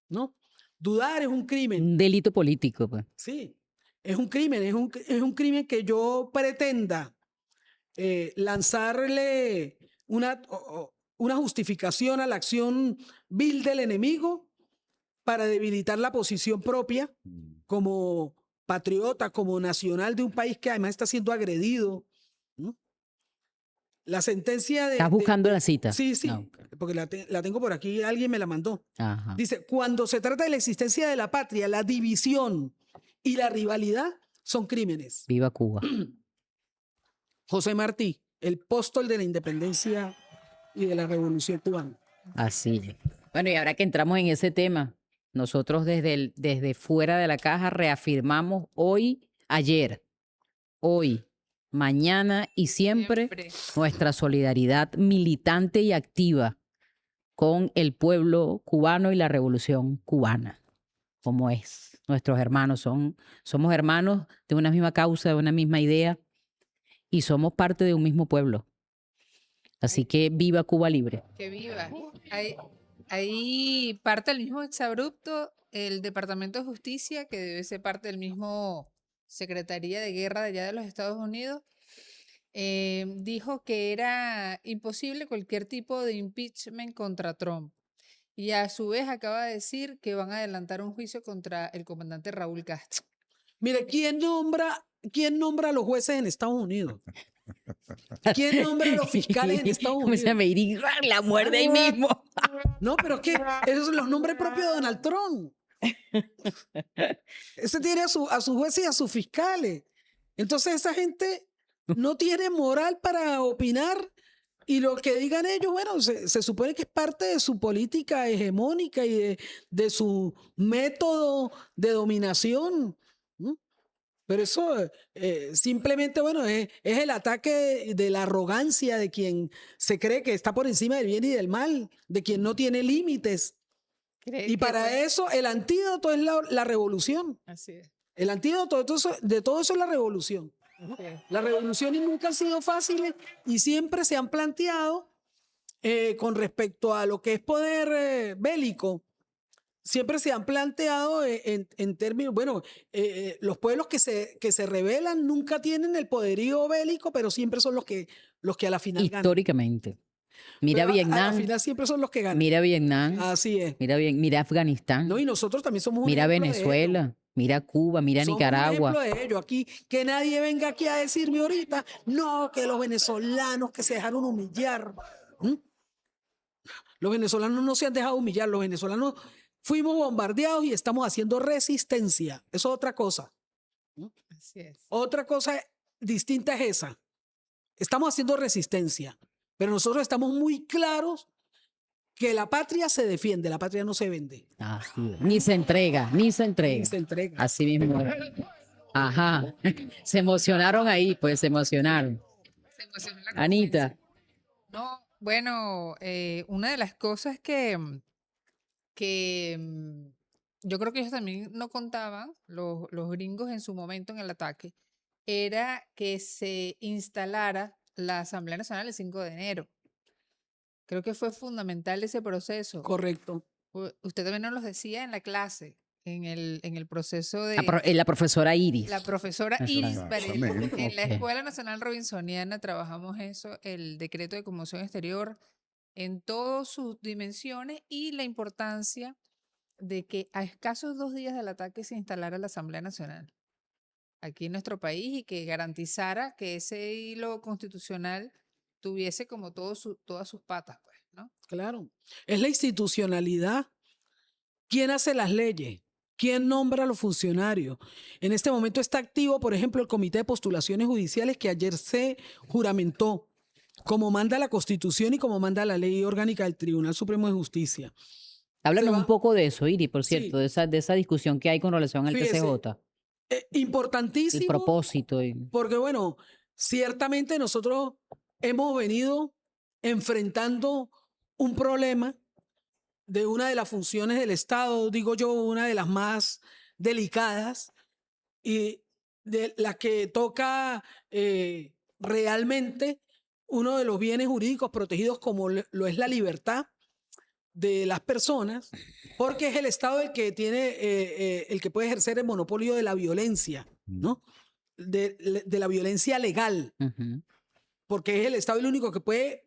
¿no? Dudar es un crimen. Un delito político, pues. Sí, es un crimen, es un crimen que yo pretenda lanzarle una justificación a la acción vil del enemigo para debilitar la posición propia como patriota, como nacional de un país que además está siendo agredido, ¿no? La sentencia de... ¿Estás buscando la cita? Sí, sí, No. porque la tengo por aquí, alguien me la mandó. Ajá. Dice, cuando se trata de la existencia de la patria, la división y la rivalidad son crímenes. Viva Cuba. José Martí, el apóstol de la independencia y de la revolución cubana. Así es. Bueno, y ahora que entramos en ese tema, nosotros desde fuera de la caja reafirmamos hoy, ayer, hoy, mañana y siempre nuestra solidaridad militante y activa con el pueblo cubano y la revolución cubana, como es. Nuestros hermanos somos hermanos de una misma causa, de una misma idea y somos parte de un mismo pueblo. Así que viva Cuba libre. Que viva. Ahí parte del mismo exabrupto el Departamento de Justicia, que debe ser parte del mismo Secretaría de Guerra de allá de los Estados Unidos, dijo que era imposible cualquier tipo de impeachment contra Trump. Y a su vez acaba de decir que van a adelantar un juicio contra el comandante Raúl Castro. Mire, ¿quién nombra a los jueces en Estados Unidos? ¿Quién nombra a los fiscales en Estados ¿Cómo se Unidos? me iría la muerte ahí mismo? No, pero es que esos son los nombres propios de Donald Trump. Ese tiene a sus jueces y a sus fiscales. Entonces esa gente no tiene moral para opinar y lo que digan ellos, bueno, se supone que es parte de su política hegemónica y de su método de dominación, ¿no? Pero eso simplemente, bueno, es el ataque de la arrogancia de quien se cree que está por encima del bien y del mal, de quien no tiene límites. Y para eso el antídoto es la revolución. Así es. El antídoto de todo eso es la revolución. Así es. Las revoluciones nunca han sido fáciles y siempre se han planteado con respecto a lo que es poder bélico. Siempre se han planteado en términos, bueno, los pueblos que se rebelan nunca tienen el poderío bélico, pero siempre son los que a la final ganan. Históricamente. Mira Pero Vietnam. A la final siempre son los que ganan. Mira Vietnam. Así es. Mira Afganistán. No, y nosotros también somos un Mira ejemplo de ello. Venezuela. Mira Cuba. Mira Somos Nicaragua. un ejemplo de ello. Aquí, que nadie venga aquí a decirme ahorita, no, que los venezolanos que se dejaron humillar. ¿Mm? Los venezolanos no se han dejado humillar. Los venezolanos fuimos bombardeados y estamos haciendo resistencia. Eso es otra cosa. Así es. Otra cosa distinta es esa. Estamos haciendo resistencia, pero nosotros estamos muy claros que la patria se defiende, la patria no se vende. Así es. Ni se entrega. Ni se entrega. Así mismo es. Ajá. Se emocionaron ahí, pues se emocionaron. Se emocionó la Anita. No, bueno, una de las cosas que yo creo que ellos también no contaban, los gringos en su momento en el ataque, era que se instalara la Asamblea Nacional el 5 de enero. Creo que fue fundamental ese proceso. Correcto. Usted también nos lo decía en la clase, en el proceso de... La profesora Iris. La profesora Iris Varela. Exactamente. En la Escuela Nacional Robinsoniana trabajamos eso, el decreto de conmoción exterior en todas sus dimensiones y la importancia de que a escasos 2 días del ataque se instalara la Asamblea Nacional aquí en nuestro país y que garantizara que ese hilo constitucional tuviese como todas sus patas, pues, ¿no? Claro. Es la institucionalidad. ¿Quién hace las leyes? ¿Quién nombra a los funcionarios? En este momento está activo, por ejemplo, el Comité de Postulaciones Judiciales que ayer se juramentó, como manda la Constitución y como manda la Ley Orgánica del Tribunal Supremo de Justicia. Háblanos un poco de eso, Iris, por Sí. cierto, de esa discusión que hay con relación al Fíjese, TCJ. Importantísimo. El propósito. Porque, bueno, ciertamente nosotros hemos venido enfrentando un problema de una de las funciones del Estado, digo yo, una de las más delicadas y de la que toca realmente uno de los bienes jurídicos protegidos como lo es la libertad de las personas, porque es el Estado el que tiene, el que puede ejercer el monopolio de la violencia, ¿no? De la violencia legal, Ujú. porque es el Estado el único que puede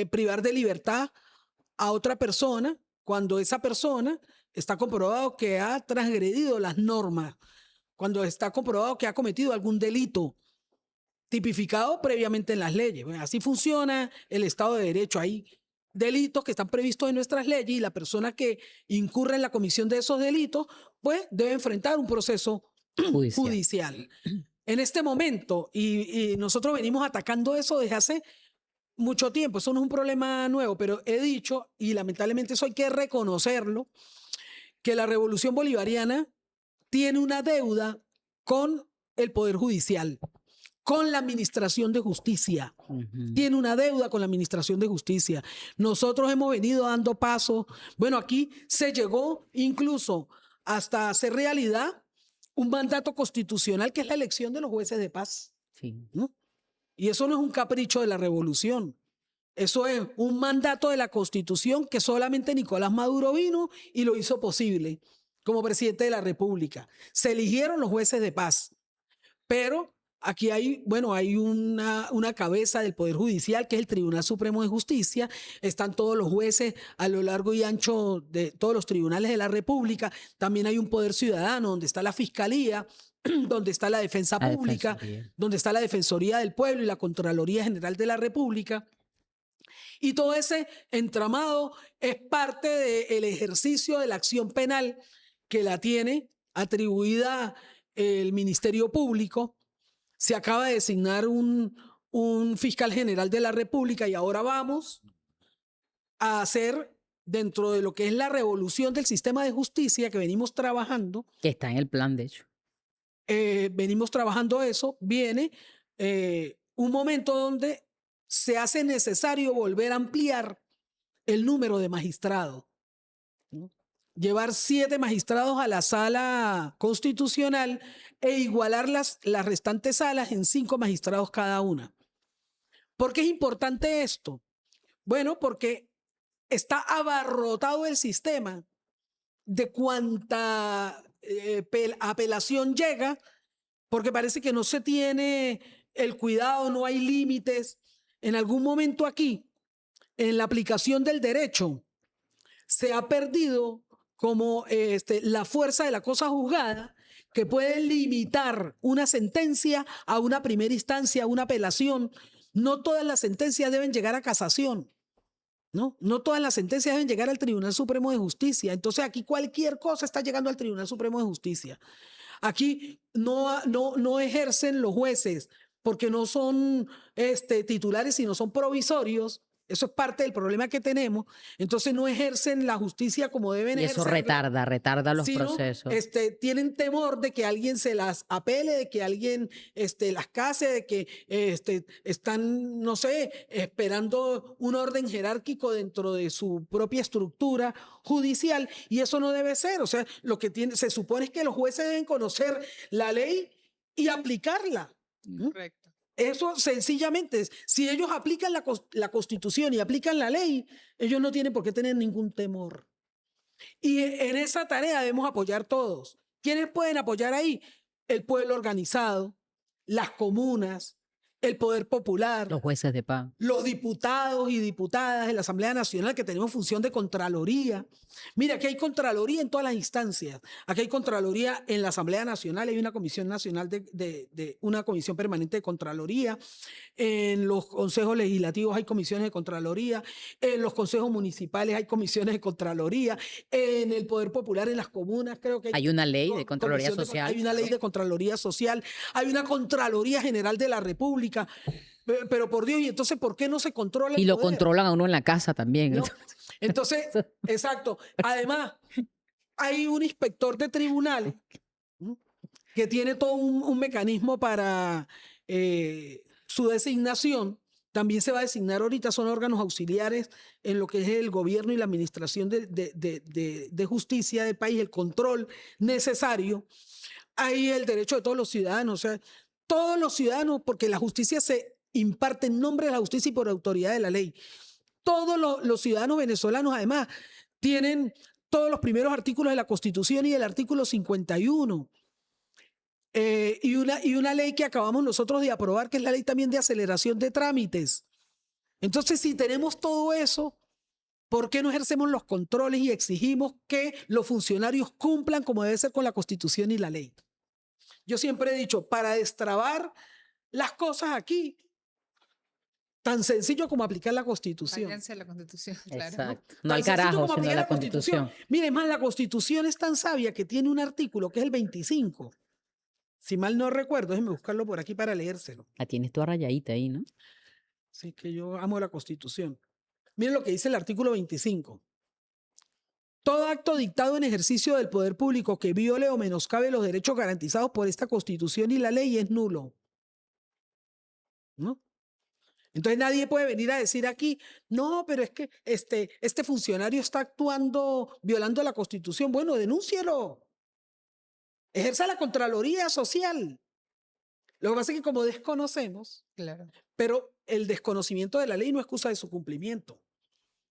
privar de libertad a otra persona cuando esa persona está comprobado que ha transgredido las normas, cuando está comprobado que ha cometido algún delito tipificado previamente en las leyes. Bueno, así funciona el Estado de Derecho. Hay delitos que están previstos en nuestras leyes y la persona que incurre en la comisión de esos delitos, pues debe enfrentar un proceso judicial. En este momento, y nosotros venimos atacando eso desde hace mucho tiempo, eso no es un problema nuevo, pero he dicho, y lamentablemente eso hay que reconocerlo, que la revolución bolivariana tiene una deuda con el Poder Judicial, con la Administración de Justicia. Tiene una deuda con la Administración de Justicia. Nosotros hemos venido dando pasos. Bueno, aquí se llegó incluso hasta hacer realidad un mandato constitucional que es la elección de los jueces de paz. Sí. ¿No? Y eso no es un capricho de la revolución. Eso es un mandato de la Constitución que solamente Nicolás Maduro vino y lo hizo posible como presidente de la República. Se eligieron los jueces de paz, pero aquí hay, bueno, hay una cabeza del Poder Judicial que es el Tribunal Supremo de Justicia. Están todos los jueces a lo largo y ancho de todos los tribunales de la República. También hay un Poder Ciudadano donde está la Fiscalía, donde está la Defensa Pública, donde está la Defensoría del Pueblo y la Contraloría General de la República. Y todo ese entramado es parte del ejercicio de la acción penal que la tiene atribuida el Ministerio Público. Se acaba de designar un fiscal general de la República y ahora vamos a hacer, dentro de lo que es la revolución del sistema de justicia que venimos trabajando. Que está en el plan, de hecho. Venimos trabajando eso, viene un momento donde se hace necesario volver a ampliar el número de magistrados, ¿no? Llevar 7 magistrados a la sala constitucional e igualar las restantes salas en 5 magistrados cada una. ¿Por qué es importante esto? Bueno, porque está abarrotado el sistema de cuánta apelación llega, porque parece que no se tiene el cuidado, no hay límites. En algún momento aquí, en la aplicación del derecho, se ha perdido como la fuerza de la cosa juzgada que puede limitar una sentencia a una primera instancia, a una apelación. No todas las sentencias deben llegar a casación. No todas las sentencias deben llegar al Tribunal Supremo de Justicia. Entonces aquí cualquier cosa está llegando al Tribunal Supremo de Justicia. Aquí no ejercen los jueces porque no son titulares, sino son provisorios. Eso es parte del problema que tenemos. Entonces no ejercen la justicia como deben ejercer. Y eso retarda los procesos. Tienen temor de que alguien se las apele, de que alguien las case, de que están, no sé, esperando un orden jerárquico dentro de su propia estructura judicial. Y eso no debe ser. O sea, lo que se supone es que los jueces deben conocer la ley y aplicarla. Correcto. Eso sencillamente, si ellos aplican la Constitución y aplican la ley, ellos no tienen por qué tener ningún temor. Y en esa tarea debemos apoyar todos. ¿Quiénes pueden apoyar ahí? El pueblo organizado, las comunas, el poder popular, los jueces de paz, los diputados y diputadas de la Asamblea Nacional que tenemos función de Contraloría. Mira, aquí hay Contraloría en todas las instancias. Aquí hay Contraloría en la Asamblea Nacional, hay una comisión nacional una comisión permanente de Contraloría. En los consejos legislativos hay comisiones de Contraloría. En los consejos municipales hay comisiones de Contraloría. En el poder popular, en las comunas, creo que hay una ley de Contraloría Social. Hay una ley de Contraloría Social. Hay una Contraloría General de la República. Pero por Dios, y entonces, ¿por qué no se controla el Y lo poder? controlan a uno en la casa también. ¿No? Entonces, exacto. Además, hay un inspector de tribunales que tiene todo un mecanismo para su designación. También se va a designar ahorita, son órganos auxiliares en lo que es el gobierno y la administración de justicia del país, el control necesario. Hay el derecho de todos los ciudadanos, o sea, todos los ciudadanos, porque la justicia se imparte en nombre de la justicia y por autoridad de la ley. Todos los ciudadanos venezolanos, además, tienen todos los primeros artículos de la Constitución y del artículo 51. Y una ley que acabamos nosotros de aprobar, que es la ley también de aceleración de trámites. Entonces, si tenemos todo eso, ¿por qué no ejercemos los controles y exigimos que los funcionarios cumplan como debe ser con la Constitución y la ley? Yo siempre he dicho, para destrabar las cosas aquí, tan sencillo como aplicar la Constitución. Váyanse a la Constitución, claro. Exacto. No Tan al sencillo carajo, como sino a aplicar la Constitución. Mire, más, la Constitución es tan sabia que tiene un artículo que es el 25. Si mal no recuerdo, déjenme buscarlo por aquí para leérselo. La tienes toda rayadita ahí, ¿no? Sí, que yo amo la Constitución. Miren lo que dice el artículo 25. Todo acto dictado en ejercicio del poder público que viole o menoscabe los derechos garantizados por esta Constitución y la ley es nulo. ¿No? Entonces nadie puede venir a decir aquí, no, pero es que este funcionario está actuando violando la Constitución. Bueno, denúncielo. Ejerza la Contraloría Social. Lo que pasa es que como desconocemos, Claro. pero el desconocimiento de la ley no excusa de su cumplimiento,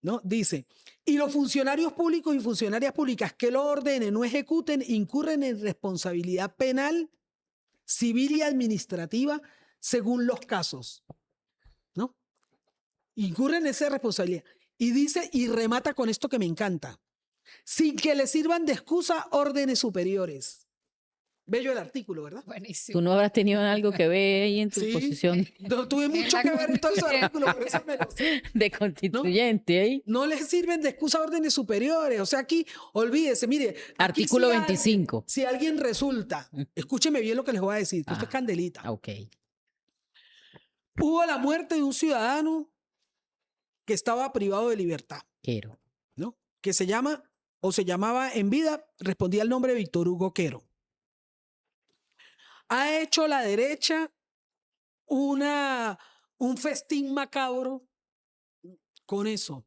¿no? Dice, y los funcionarios públicos y funcionarias públicas que lo ordenen o ejecuten incurren en responsabilidad penal, civil y administrativa según los casos, ¿no? Incurren en esa responsabilidad. Y dice, y remata con esto que me encanta, sin que le sirvan de excusa órdenes superiores. Bello el artículo, ¿verdad? Buenísimo. Tú no habrás tenido algo que ver ahí en tu Sí. posición No, tuve mucho que ver en todo ese artículo, por eso me lo sé. de constituyente ahí. No les sirven de excusa órdenes superiores. O sea, aquí, olvídese, mire. aquí Artículo si alguien- 25. si alguien resulta, escúcheme bien lo que les voy a decir, que esto es candelita. Ok. Hubo la muerte de un ciudadano que estaba privado de libertad, Quiero. ¿no? Que se llama, o se llamaba en vida, respondía al nombre de Víctor Hugo Quero. Ha hecho la derecha un festín macabro con eso.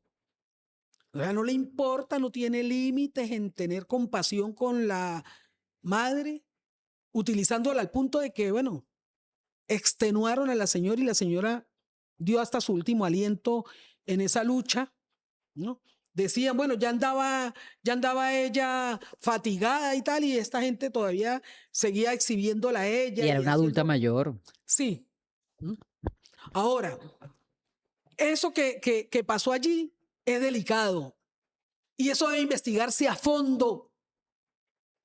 O sea, no le importa, no tiene límites en tener compasión con la madre, utilizándola al punto de que, bueno, extenuaron a la señora y la señora dio hasta su último aliento en esa lucha, ¿no? Decían, bueno, ya andaba ella fatigada y tal, y esta gente todavía seguía exhibiéndola a ella. Y era una adulta haciendo- mayor. Sí. Ahora, eso que pasó allí es delicado. Y eso debe investigarse a fondo.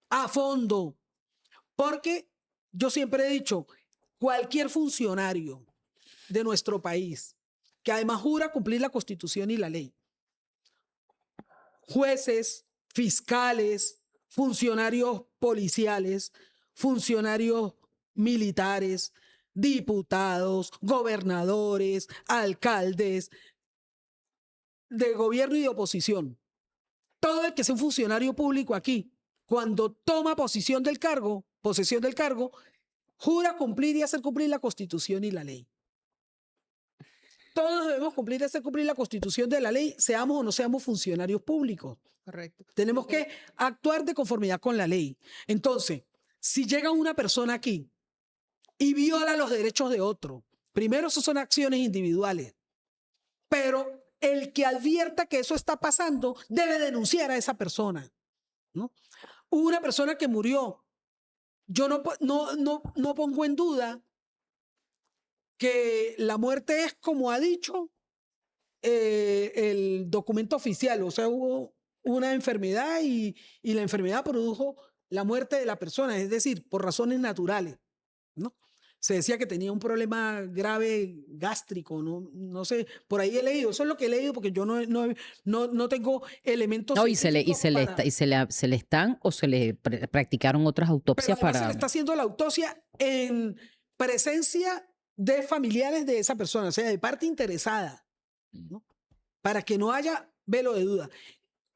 A fondo. Porque yo siempre he dicho, cualquier funcionario de nuestro país, que además jura cumplir la Constitución y la ley, jueces, fiscales, funcionarios policiales, funcionarios militares, diputados, gobernadores, alcaldes de gobierno y de oposición. Todo el que sea un funcionario público aquí, cuando toma posesión del cargo, jura cumplir y hacer cumplir la Constitución y la ley. Todos debemos cumplir y hacer cumplir la Constitución de la ley, seamos o no seamos funcionarios públicos. Correcto. Tenemos que actuar de conformidad con la ley. Entonces, si llega una persona aquí y viola los derechos de otro, primero, eso son acciones individuales, pero el que advierta que eso está pasando debe denunciar a esa persona, ¿no? Una persona que murió, yo no pongo en duda que la muerte es como ha dicho el documento oficial, o sea, hubo una enfermedad y la enfermedad produjo la muerte de la persona, es decir, por razones naturales, ¿no? Se decía que tenía un problema grave gástrico, no sé, por ahí he leído, eso es lo que he leído porque yo no tengo elementos No, y se le están o se le practicaron otras pero autopsias además se para. le está haciendo la autopsia en presencia de familiares de esa persona, o sea, de parte interesada, ¿no? Para que no haya velo de duda.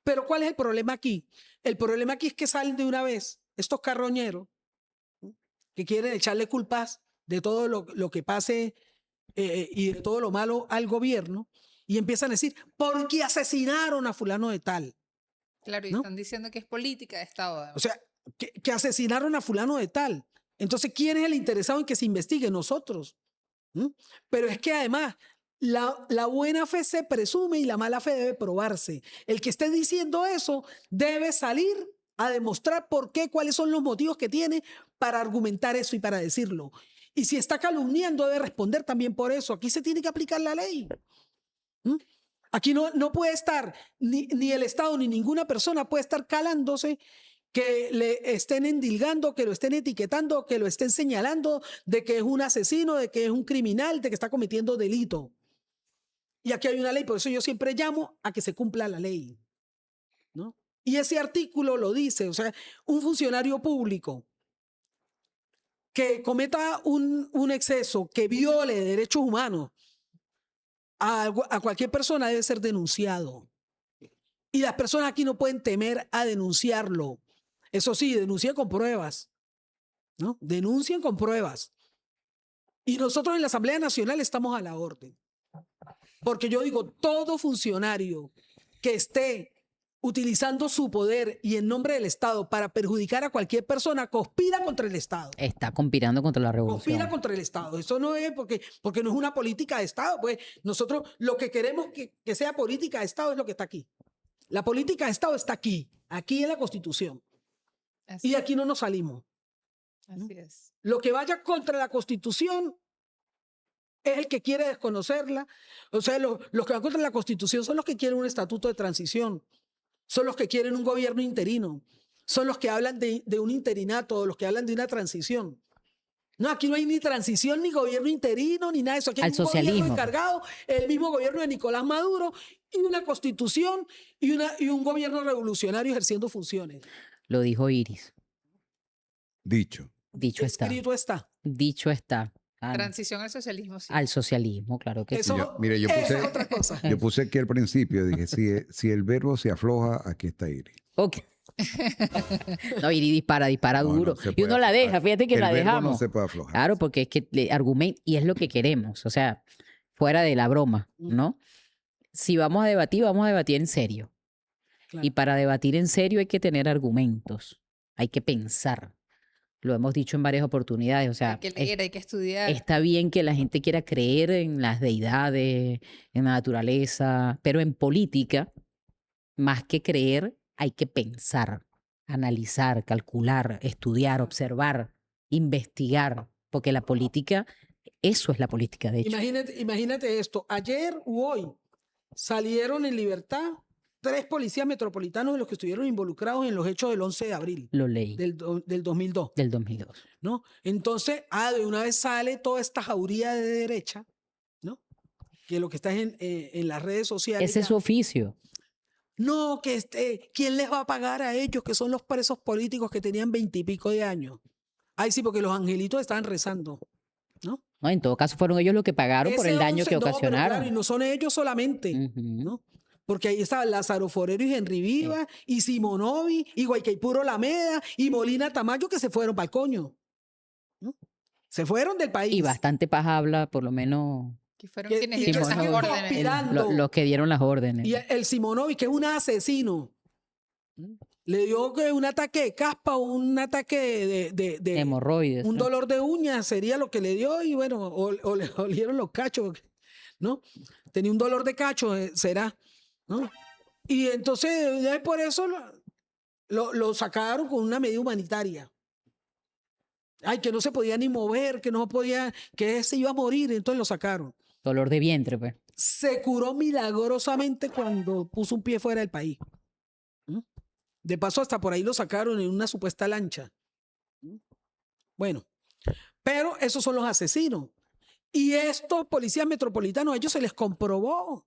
Pero ¿cuál es el problema aquí? El problema aquí es que salen de una vez estos carroñeros, ¿no?, que quieren echarle culpas de todo lo que pase y de todo lo malo al gobierno y empiezan a decir, ¿por qué asesinaron a fulano de tal? Claro, y ¿no? están diciendo que es política de Estado. además. O sea, que asesinaron a fulano de tal. Entonces, ¿quién es el interesado en que se investigue? Nosotros. ¿Mm? Pero es que además la buena fe se presume y la mala fe debe probarse. El que esté diciendo eso debe salir a demostrar por qué, cuáles son los motivos que tiene para argumentar eso y para decirlo. Y si está calumniando, debe responder también por eso. Aquí se tiene que aplicar la ley. ¿Mm? Aquí no puede estar, ni el Estado ni ninguna persona puede estar calándose que le estén endilgando, que lo estén etiquetando, que lo estén señalando de que es un asesino, de que es un criminal, de que está cometiendo delito. Y aquí hay una ley, por eso yo siempre llamo a que se cumpla la ley, ¿no? Y ese artículo lo dice, o sea, un funcionario público que cometa un exceso, que viole derechos humanos a cualquier persona debe ser denunciado. Y las personas aquí no pueden temer a denunciarlo. Eso sí, denuncien con pruebas, ¿no? Denuncien con pruebas. Y nosotros en la Asamblea Nacional estamos a la orden. Porque yo digo, todo funcionario que esté utilizando su poder y en nombre del Estado para perjudicar a cualquier persona, conspira contra el Estado. Está conspirando contra la revolución. Conspira contra el Estado. Eso no es porque no es una política de Estado. Pues nosotros lo que queremos que sea política de Estado es lo que está aquí. La política de Estado está aquí en la Constitución. Así, Y aquí no nos salimos. así es. Lo que vaya contra la Constitución es el que quiere desconocerla. O sea, los que van contra la Constitución son los que quieren un estatuto de transición, son los que quieren un gobierno interino, son los que hablan de un interinato, los que hablan de una transición. No, aquí no hay ni transición, ni gobierno interino, ni nada de eso. Aquí hay Al un socialismo. gobierno encargado, el mismo gobierno de Nicolás Maduro, y una constitución y un gobierno revolucionario ejerciendo funciones. Lo dijo Iris. Dicho. Dicho está. Escrito está. Dicho está. Transición al socialismo, sí. Al socialismo, claro que sí. Eso, Mire, yo eso puse- es otra cosa. Yo puse aquí al principio, dije, si el verbo se afloja, aquí está Iris. Ok. No, Iris dispara No, duro. no se Y puede uno la aflojar. deja, fíjate que El la verbo dejamos. no se puede aflojar. Claro, porque es que argumenta, y es lo que queremos, o sea, fuera de la broma, ¿no? Si vamos a debatir en serio. Claro. Y para debatir en serio hay que tener argumentos, hay que pensar. Lo hemos dicho en varias oportunidades, o sea, Hay que leer, hay que estudiar. está bien que la gente quiera creer en las deidades, en la naturaleza, pero en política, más que creer, hay que pensar, analizar, calcular, estudiar, observar, investigar, porque la política, eso es la política, de hecho. Imagínate esto. Ayer u hoy salieron en libertad 3 policías metropolitanos de los que estuvieron involucrados en los hechos del 11 de abril Lo leí del 2002. del 2002. ¿No? Entonces, de una vez sale toda esta jauría de derecha, ¿no? Que lo que está en las redes sociales. Ese es su oficio. No, ¿quién les va a pagar a ellos que son los presos políticos que tenían 20 y pico de años? Ay, sí, porque los angelitos estaban rezando, ¿no? No, en todo caso fueron ellos los que pagaron por Ese el daño 11, que no, pero ocasionaron. claro, y no son ellos solamente, Ujú. ¿no? Porque ahí estaba Lázaro Forero y Henry Viva, y Simonovi, y Guaycaipuro Lameda, y Molina Tamayo, que se fueron para el coño, ¿no? Se fueron del país. Y bastante paja habla, por lo menos Que fueron que- quienes y dieron que las siguen órdenes. conspirando. los que dieron las órdenes. Y el Simonovi, que es un asesino, le dio que un ataque de caspa, un ataque de Hemorroides. un ¿no? dolor de uñas sería lo que le dio, y bueno, o le olieron los cachos, ¿no? Tenía un dolor de cacho, será, ¿no? Y entonces, ya por eso lo sacaron con una medida humanitaria. Ay, que no se podía ni mover, que no podía, que se iba a morir, entonces lo sacaron. Dolor de vientre, pues. Se curó milagrosamente cuando puso un pie fuera del país. ¿Mm? De paso, hasta por ahí lo sacaron en una supuesta lancha. ¿Mm? Bueno, pero esos son los asesinos. Y estos policías metropolitanos, a ellos se les comprobó.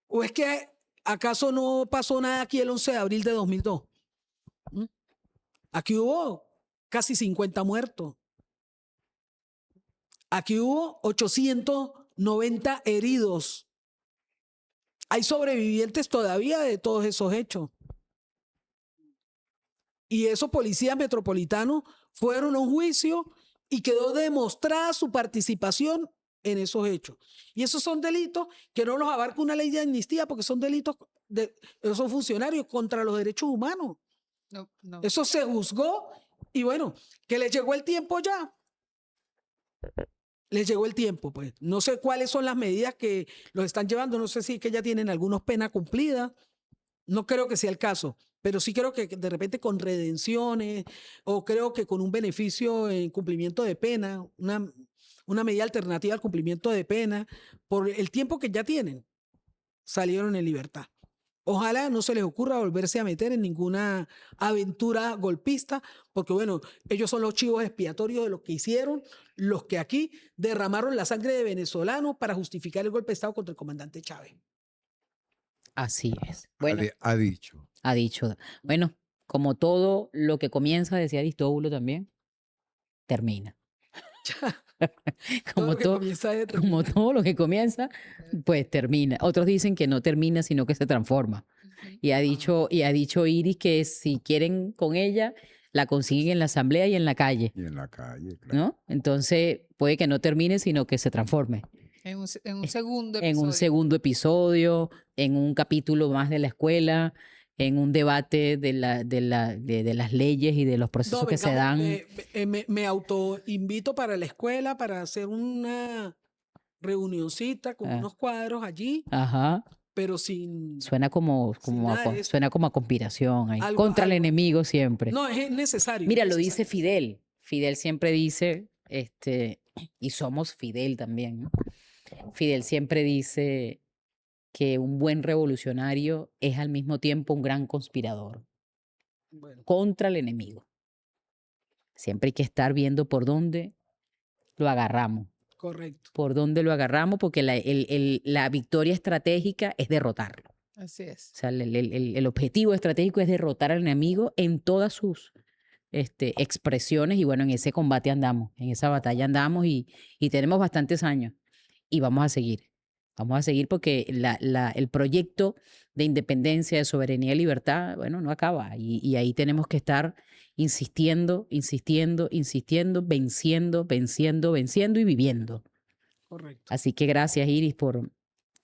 ¿O es que acaso no pasó nada aquí el 11 de abril de 2002? ¿Mm? Aquí hubo casi 50 muertos. Aquí hubo 890 heridos. Hay sobrevivientes todavía de todos esos hechos. Y esos policías metropolitanos fueron a un juicio y quedó demostrada su participación en esos hechos. Y esos son delitos que no los abarca una ley de amnistía, porque son delitos son funcionarios contra los derechos humanos. No, no. Eso se juzgó y bueno, que les llegó el tiempo ya. Les llegó el tiempo, pues. No sé cuáles son las medidas que los están llevando. No sé si es que ya tienen algunas penas cumplidas. No creo que sea el caso, pero sí creo que de repente con redenciones o creo que con un beneficio en cumplimiento de pena, una medida alternativa al cumplimiento de pena, por el tiempo que ya tienen. salieron en libertad. Ojalá no se les ocurra volverse a meter en ninguna aventura golpista, porque bueno, ellos son los chivos expiatorios de lo que hicieron, los que aquí derramaron la sangre de venezolanos para justificar el golpe de Estado contra el comandante Chávez. Así es. Bueno, Ha dicho. ha dicho. Bueno, como todo lo que comienza, decía Aristóbulo también, termina. Todo Como lo que todo, comienza de como todo lo que comienza, pues termina. Otros dicen que no termina, sino que se transforma. Y ha dicho Iris que si quieren con ella, la consiguen en la asamblea y en la calle, Y en la calle, claro. ¿no? Entonces puede que no termine, sino que se transforme En un segundo en episodio. un segundo episodio, en un capítulo más de la escuela, en un debate de las leyes y de los procesos No, que se dan. me autoinvito para la escuela para hacer una reunioncita con Ah. unos cuadros allí, Ajá. pero sin... Suena como, Sin nada de eso. suena como a conspiración ahí. Algo- Contra el algo. enemigo siempre. No, es necesario. Mira, es lo dice necesario. Fidel. Fidel siempre dice, y somos Fidel también, ¿no? Fidel siempre dice que un buen revolucionario es al mismo tiempo un gran conspirador Bueno, contra el enemigo. Siempre hay que estar viendo por dónde lo agarramos, correcto. porque la victoria estratégica es derrotarlo. Así es. O sea, el objetivo estratégico es derrotar al enemigo en todas sus expresiones y bueno, en ese combate andamos, en esa batalla andamos y tenemos bastantes años y vamos a seguir. Vamos a seguir porque el proyecto de independencia, de soberanía y libertad, bueno, no acaba y ahí tenemos que estar insistiendo, venciendo y viviendo. Correcto. Así que gracias, Iris, por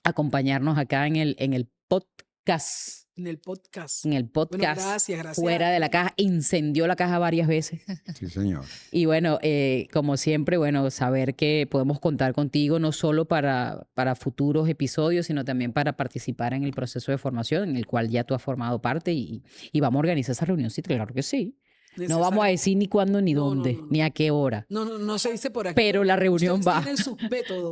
acompañarnos acá en el podcast. En el podcast. En el podcast. Bueno, gracias. Fuera de la caja. Incendió la caja varias veces. Sí, señor. Y bueno, como siempre, bueno, saber que podemos contar contigo no solo para futuros episodios, sino también para participar en el proceso de formación en el cual ya tú has formado parte y vamos a organizar esa reunión. Sí, claro que sí. No vamos a decir ni cuándo, ni dónde, ni a qué hora. No se dice por aquí. Pero la reunión Ustedes va. tienen sus métodos.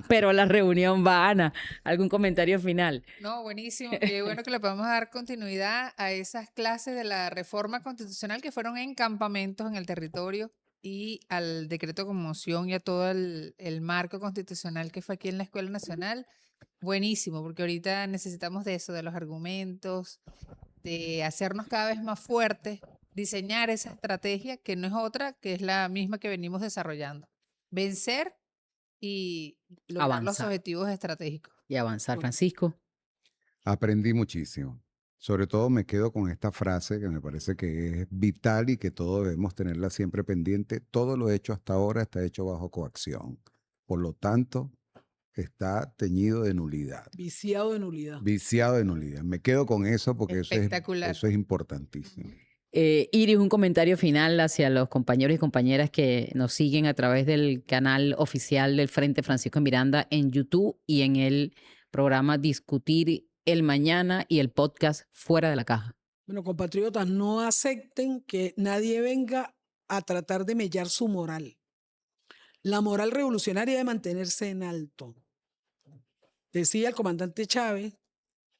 Pero la reunión va, Ana. ¿Algún comentario final? No, buenísimo. Qué bueno que le podamos dar continuidad a esas clases de la reforma constitucional que fueron en campamentos en el territorio y al decreto de conmoción y a todo el marco constitucional que fue aquí en la Escuela Nacional. Buenísimo, porque ahorita necesitamos de eso, de los argumentos, de hacernos cada vez más fuertes, diseñar esa estrategia que no es otra, que es la misma que venimos desarrollando. Vencer y lograr los Avanzar. objetivos estratégicos. Y avanzar, Francisco. Aprendí muchísimo. Sobre todo me quedo con esta frase que me parece que es vital y que todos debemos tenerla siempre pendiente. Todo lo hecho hasta ahora está hecho bajo coacción. Por lo tanto, está teñido de nulidad. Viciado de nulidad. Viciado de nulidad. Me quedo con eso porque Espectacular. eso es importantísimo. Iris, un comentario final hacia los compañeros y compañeras que nos siguen a través del canal oficial del Frente Francisco Miranda en YouTube y en el programa Discutir el Mañana y el podcast Fuera de la Caja. Bueno, compatriotas, no acepten que nadie venga a tratar de mellar su moral. La moral revolucionaria debe mantenerse en alto. Decía el comandante Chávez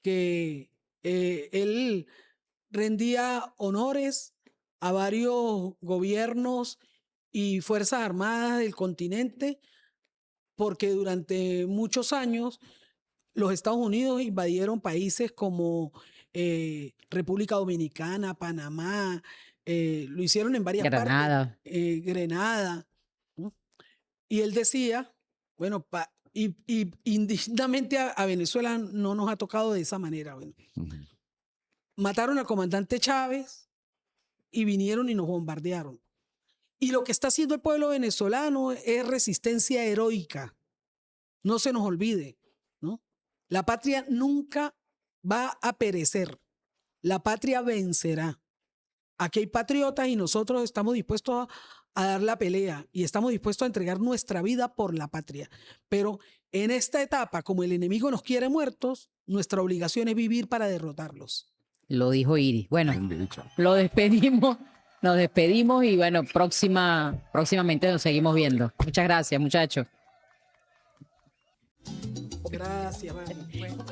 que él rendía honores a varios gobiernos y fuerzas armadas del continente porque durante muchos años los Estados Unidos invadieron países como República Dominicana, Panamá, lo hicieron en varias Granada. partes. Grenada. ¿No? Y él decía, bueno, y indignamente a Venezuela no nos ha tocado de esa manera. Bueno. Mataron al comandante Chávez y vinieron y nos bombardearon. Y lo que está haciendo el pueblo venezolano es resistencia heroica. No se nos olvide, ¿no? La patria nunca va a perecer. La patria vencerá. Aquí hay patriotas y nosotros estamos dispuestos a dar la pelea y estamos dispuestos a entregar nuestra vida por la patria. Pero en esta etapa, como el enemigo nos quiere muertos, nuestra obligación es vivir para derrotarlos. Lo dijo Iris. Bueno, Bien dicho. lo despedimos. Nos despedimos y bueno, próximamente nos seguimos viendo. Muchas gracias, muchachos. Gracias, Vani. Bueno.